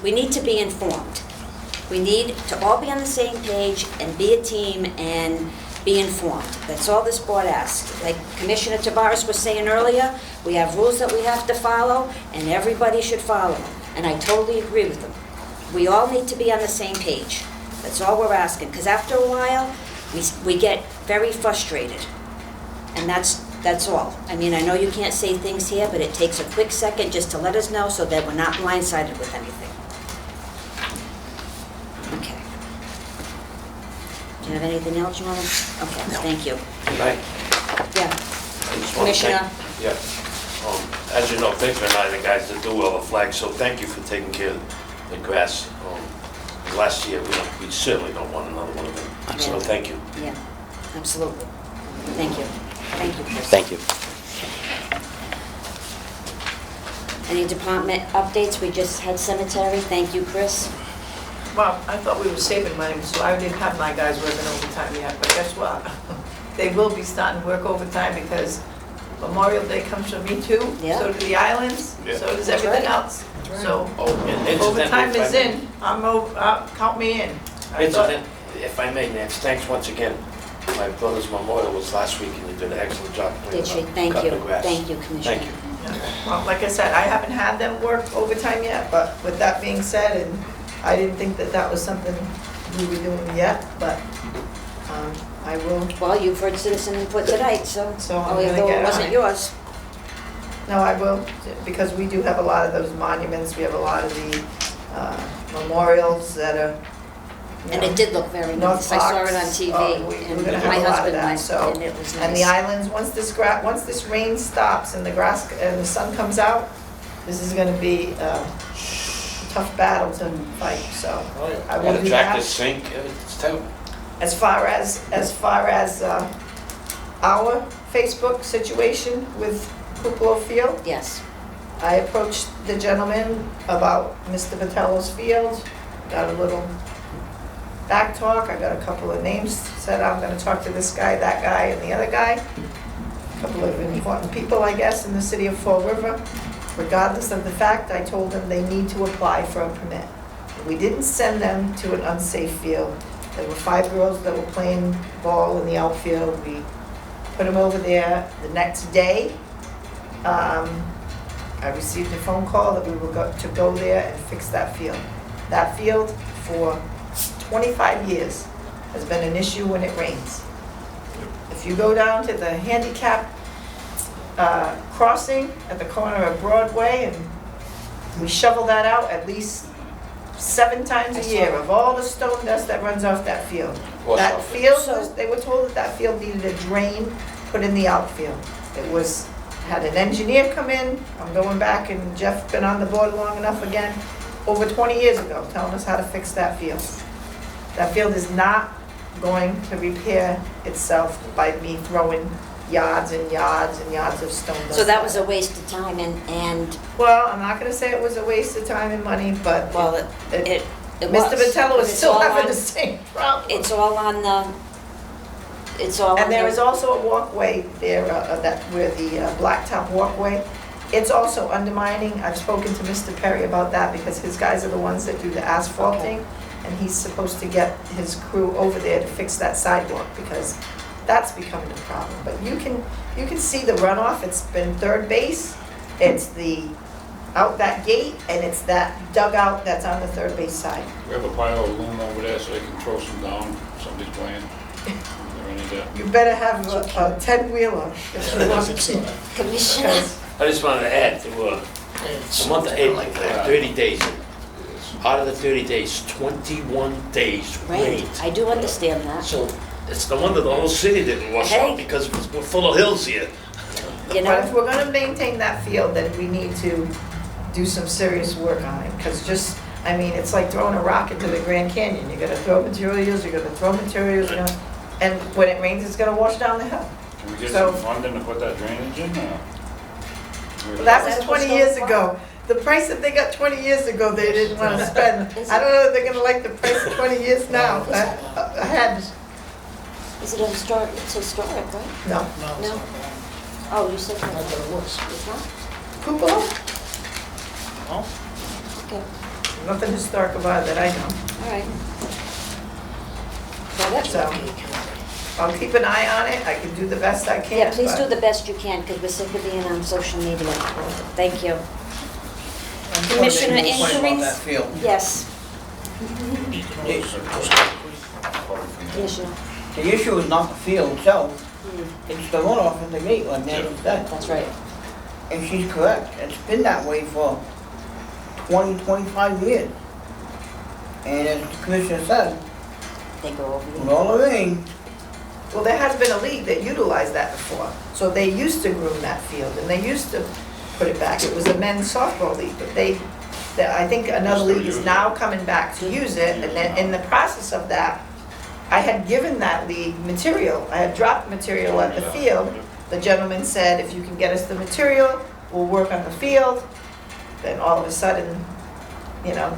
we need to be informed. We need to all be on the same page and be a team and be informed. That's all this board asks. Like Commissioner Tavares was saying earlier, we have rules that we have to follow, and everybody should follow them. And I totally agree with them. We all need to be on the same page. That's all we're asking, because after a while, we get very frustrated. And that's all. I mean, I know you can't say things here, but it takes a quick second just to let us know so that we're not blindsided with anything. Okay. Do you have anything else you want to? Okay, thank you. Good night. Yeah. I just wanna thank- Commissioner? Yeah. As you know, Victor and I are the guys that do all the flags, so thank you for taking care of the grass. Last year, we certainly don't want another one of them. So Yeah. thank you. Yeah, absolutely. Thank you. Thank you, Chris. Thank you. Any department updates? We just had cemetery. Thank you, Chris. Well, I thought we were saving money, so I didn't have my guys working overtime yet, but guess what? They will be starting to work overtime because Memorial Day comes from me too. Yeah. So do the islands, Yeah. so does That's everything right. else. So Oh, and incidentally, overtime if I is may- in, count me in. I thought- If I may, Nance, thanks once again. My brother's memorial was last week, and you did an excellent job. Did she? Thank cutting you. the grass. Thank you, Commissioner. Thank you. Well, like I said, I haven't had them work overtime yet, but with that being said, and I didn't think that that was something we were doing yet, but I will, Well, you've heard citizen input tonight, so, So I'm gonna although get it on wasn't it. yours. no, I will, because we do have a lot of those monuments, we have a lot of the memorials that are, you And know, it did look very North nice. I saw it on Fox, TV, we're gonna and have my a lot of husband that, went, so. and it was And the nice. islands, once this rain stops and the grass, and the sun comes out, this is gonna be a tough battle to fight, so. I will That do tractor that. sink, it's terrible. As far as our Facebook situation with Kuplo Field, Yes. I approached the gentleman about Mr. Vitello's field, got a little back talk, I got a couple of names, said I'm gonna talk to this guy, that guy, and the other guy. A couple of important people, I guess, in the city of Fall River. Regardless of the fact, I told them they need to apply for a permit. We didn't send them to an unsafe field. There were 5 girls that were playing ball in the outfield. We put them over there. The next day, I received a phone call that we were to go there and fix that field. That field, for 25 years, has been an issue when it rains. If you go down to the handicap crossing at the corner of Broadway, and we shovel that out at least 7 times a year of all the stone dust that runs off that field. That field, they were told that that field needed a drain put in the outfield. It was, had an engineer come in, I'm going back, and Jeff been on the board long enough again, over 20 years ago, telling us how to fix that field. That field is not going to repair itself by me throwing yards and yards and yards of stone dust. So that was a waste of time and, Well, I'm not gonna say it was a waste of time and money, but well, it was. Mr. Vitello But is it's still all having on- the same problem. It's all on the, it's all on And there is the, also a walkway there, that, where the blacktop walkway, it's also undermining. I've spoken to Mr. Perry about that because his guys are the ones that do the asphalting. And he's supposed to get his crew over there to fix that sidewalk because that's becoming a problem. But you can see the runoff. It's been third base. It's the, out that gate, and it's that dugout that's on the third base side. We have a pile of loom over there so they can throw some down, somebody's playing. Or any of that. You better have a 10-wheeler if you want to. Commissioner, I just wanted to add to, the month of April, 30 days. Out of the 30 days, 21 days right, rained. I do understand that. So it's no wonder the whole city didn't wash Hey. out because we're full of hills here. You But if know, we're gonna maintain that field, then we need to do some serious work on it. Because just, I mean, it's like throwing a rock into the Grand Canyon. You're gonna throw materials, you're gonna throw materials, you're gonna, and when it rains, it's gonna wash down the hill. Can we get So- some funding to put that drainage in? Well, that was 20 years ago. The price that they got 20 years ago, they didn't want to spend. I don't know if they're gonna like the price of 20 years now. I had, is it a historic, it's historic, right? no. No? Oh, you said that. It's not? Cupola? Okay, Nothing historic about it that I know. all right. So that's So, I'll keep an eye on it. I can do the best I can. Yeah, please but do the best you can, because we're sick of being on social media. Thank you. I just wanna make Commissioner one point about inquiries? that field. Yes, Commissioner, The issue is not the field itself, it's the runoff in the gate, like Nancy said. that's right. And she's correct, it's been that way for 20, 25 years. And as the commissioner said, They go over with you. all the rain, Well, there has been a league that utilized that before. So they used to groom that field and they used to put it back. It was a men's softball league, but I think another league is now coming back to use it. And then in the process of that, I had given that league material. I had dropped material at the field. The gentleman said, if you can get us the material, we'll work on the field. Then all of a sudden, you know,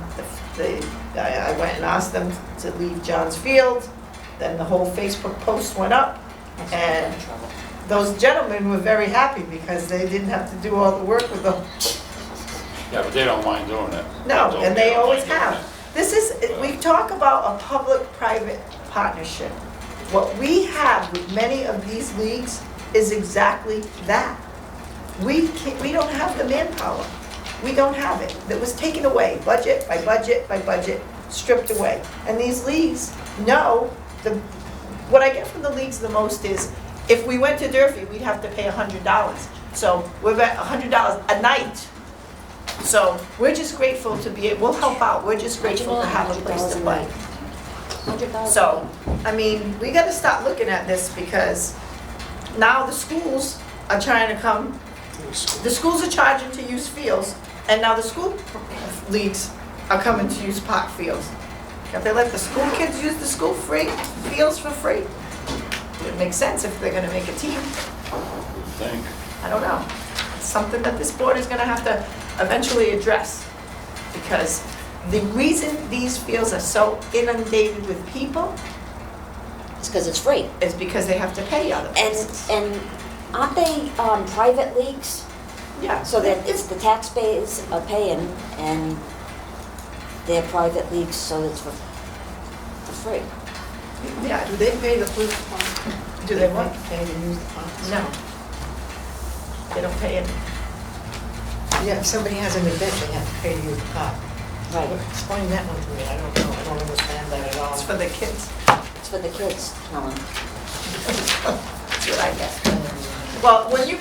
I went and asked them to leave John's Field. Then the whole Facebook post went up, and those gentlemen were very happy because they didn't have to do all the work with them. Yeah, but they don't mind doing it. No, and they don't always mind doing have. it. This is, we talk about a public-private partnership. What we have with many of these leagues is exactly that. We don't have the manpower. We don't have it. That was taken away, budget by budget by budget, stripped away. And these leagues know what I get from the leagues the most is, if we went to Durfee, we'd have to pay $100. So we're at $100 a night. So we're just grateful to be, we'll help out, we're just grateful to have a place to play. So, I mean, we gotta start looking at this because now the schools are trying to come, the schools are charging to use fields, and now the school leagues are coming to use park fields. If they let the school kids use the school fields for free, it makes sense if they're gonna make a team. Thank. I don't know. It's something that this board is gonna have to eventually address. Because the reason these fields are so inundated with people It's because it's free. is because they have to pay other places. And aren't they private leagues? Yeah. So that it's the taxpayers are paying and they're private leagues, so it's for free. Yeah. Do they pay the police department? Do they what? Pay to use the park? No. They don't pay it. Yeah, if somebody has an event, they have to pay to use the park. Right. Explain that one to me, I don't know, I don't understand that at all. It's for the kids. It's for the kids, Helen. That's what I get. Well, when you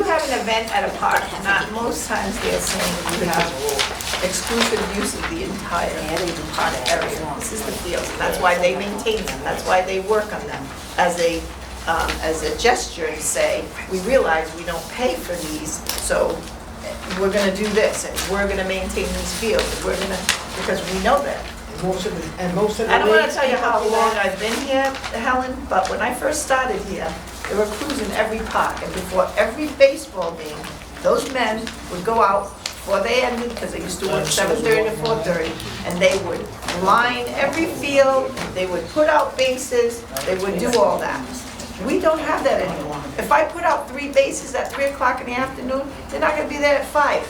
have an event at a park, not most times they're saying you have exclusive use of the entire park area. This is the fields, and that's why they maintain them, that's why they work on them as a gesture and say, we realize we don't pay for these, so we're gonna do this, and we're gonna maintain these fields, and we're gonna, because we know that. And most of the I don't wanna leagues tell you how do long that. I've been here, Helen, but when I first started here, they were crews in every park, and before every baseball game, those men would go out before they ended, because they used to work 7:30 to 4:30, and they would line every field, they would put out bases, they would do all that. We don't have that anymore. If I put out 3 bases at 3 o'clock in the afternoon, they're not gonna be there at 5.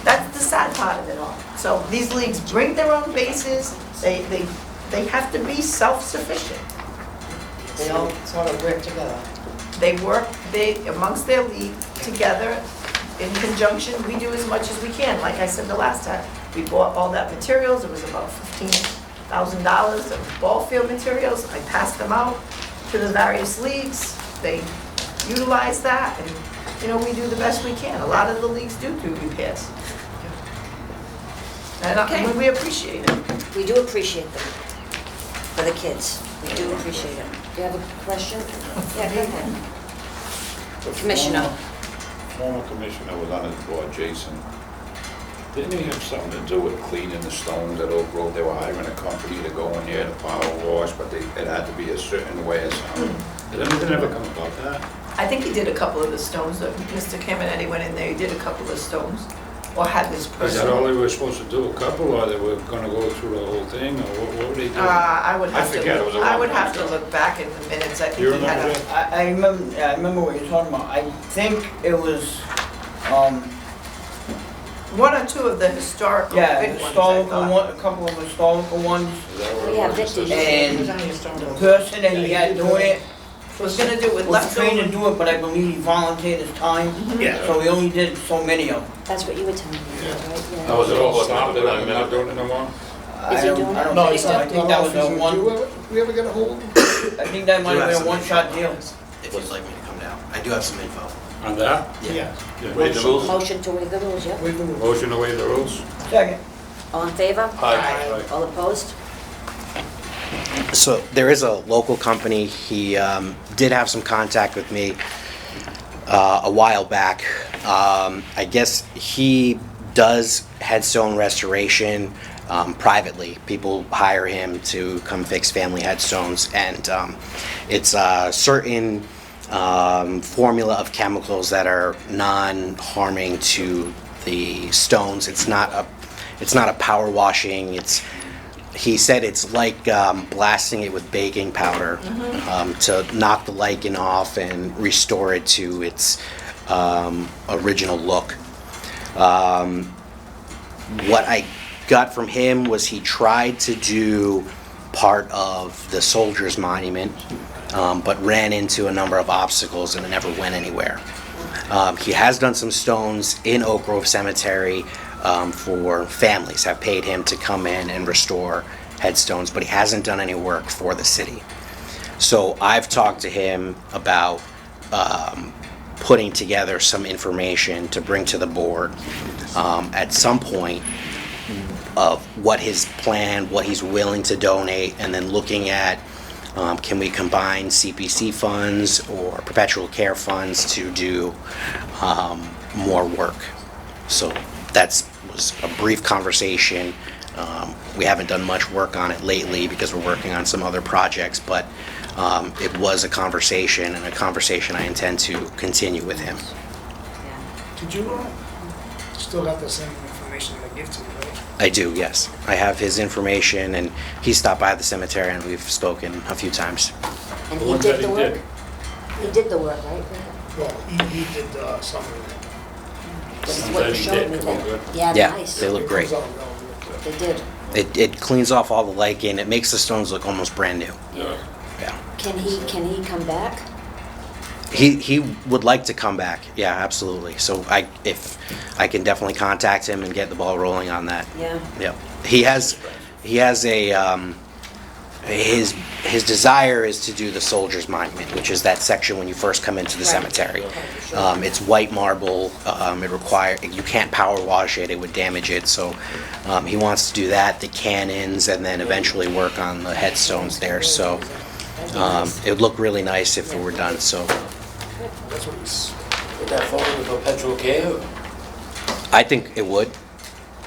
That's the sad part of it all. So these leagues bring their own bases, they have to be self-sufficient. They all sort of work together. They work, amongst their league together in conjunction, we do as much as we can. Like I said the last time, we bought all that materials, it was about $15,000 of ball field materials. I passed them out to the various leagues, they utilize that, and, we do the best we can. A lot of the leagues do repairs. And we appreciate it. We do appreciate them, for the kids. We do appreciate it. Do you have a question? Yeah, go ahead. Commissioner. Former commissioner was on his board, Jason. Didn't he have something to do with cleaning the stones at Oak Grove? They were hiring a company to go in there to power wash, but it had to be a certain way or something. Did anything ever come about that? I think he did a couple of the stones, Mr. Caminiti went in there, he did a couple of stones, or had this Is person. that all they were supposed to do, a couple, or they were gonna go through the whole thing, or what were they doing? I would have forget, it was a to, I long would time have to ago. look back in the minutes, I You think he had remember a. that? I remember what you're talking about. I think it was, One or two of the historical yeah, big ones, I historical thought. one, a couple of historical ones. Is that what it Yeah, was? Victor. And the person that he had doing it Was gonna do with was trained to leftover. do it, but I believe he volunteered his time. Yeah. So he only did so many of them. That's what you were telling me, right? Yeah. That was it all Stopped stopped it, at I'm not doing it no more? Is he doing it? I don't think so. I think that was a one, We ever get a hold of him? I think that might have been a one-shot deal. If you'd like me to come down. I do have some info. On that? Yeah. Waive the rules? Motion to waive the rules, yeah? Motion to waive the rules? Second. All in favor? Aye. All opposed? So there is a local company, he did have some contact with me a while back. I guess he does headstone restoration privately. People hire him to come fix family headstones, and it's a certain formula of chemicals that are non-harming to the stones. It's not a power washing. He said it's like blasting it with baking powder to knock the lichen off and restore it to its original look. What I got from him was he tried to do part of the Soldiers Monument, but ran into a number of obstacles and it never went anywhere. He has done some stones in Oak Grove Cemetery for families, have paid him to come in and restore headstones, but he hasn't done any work for the city. So I've talked to him about putting together some information to bring to the board at some point of what his plan, what he's willing to donate, and then looking at can we combine CPC funds or perpetual care funds to do more work. So was a brief conversation. We haven't done much work on it lately because we're working on some other projects, but it was a conversation, and a conversation I intend to continue with him. Did you still got the same information that I give to you, right? I do, yes. I have his information, and he stopped by the cemetery, and we've spoken a few times. And The he ones did that the he work? did. He did the work, right? Well, he did some of it. This is Ones what that you he showed did me. come out That- good. Yeah, Yeah, nice. they look great. It comes out well. They did. It cleans off all the lichen. It makes the stones look almost brand new. Yeah. Yeah. Can he come back? He would like to come back. Yeah, absolutely. So if I can definitely contact him and get the ball rolling on that. Yeah. Yep. He has a his desire is to do the Soldiers Monument, which is that section when you first come into the cemetery. It's white marble. You can't power wash it. It would damage it. So he wants to do that, the cannons, and then eventually work on the headstones there. So it would look really nice if it were done. So That's what he's. Would that fall under perpetual care? I think it would.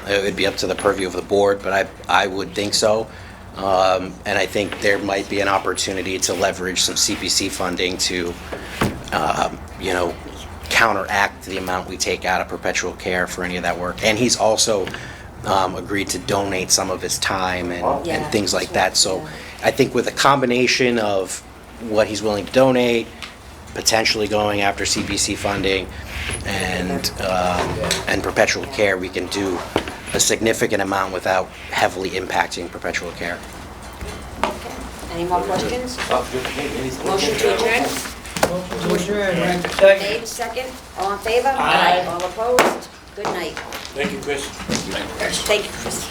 It would be up to the purview of the board, but I would think so. And I think there might be an opportunity to leverage some CPC funding to, counteract the amount we take out of perpetual care for any of that work. And he's also agreed to donate some of his time and Yeah, things like that. So yeah. I think with a combination of what he's willing to donate, potentially going after CPC funding, and perpetual care, we can do a significant amount without heavily impacting perpetual care. Any more questions? Motion to adjourn? Second. Made, second. All in favor? Aye. All opposed? Good night. Thank you, Chris. Thank you, Chris.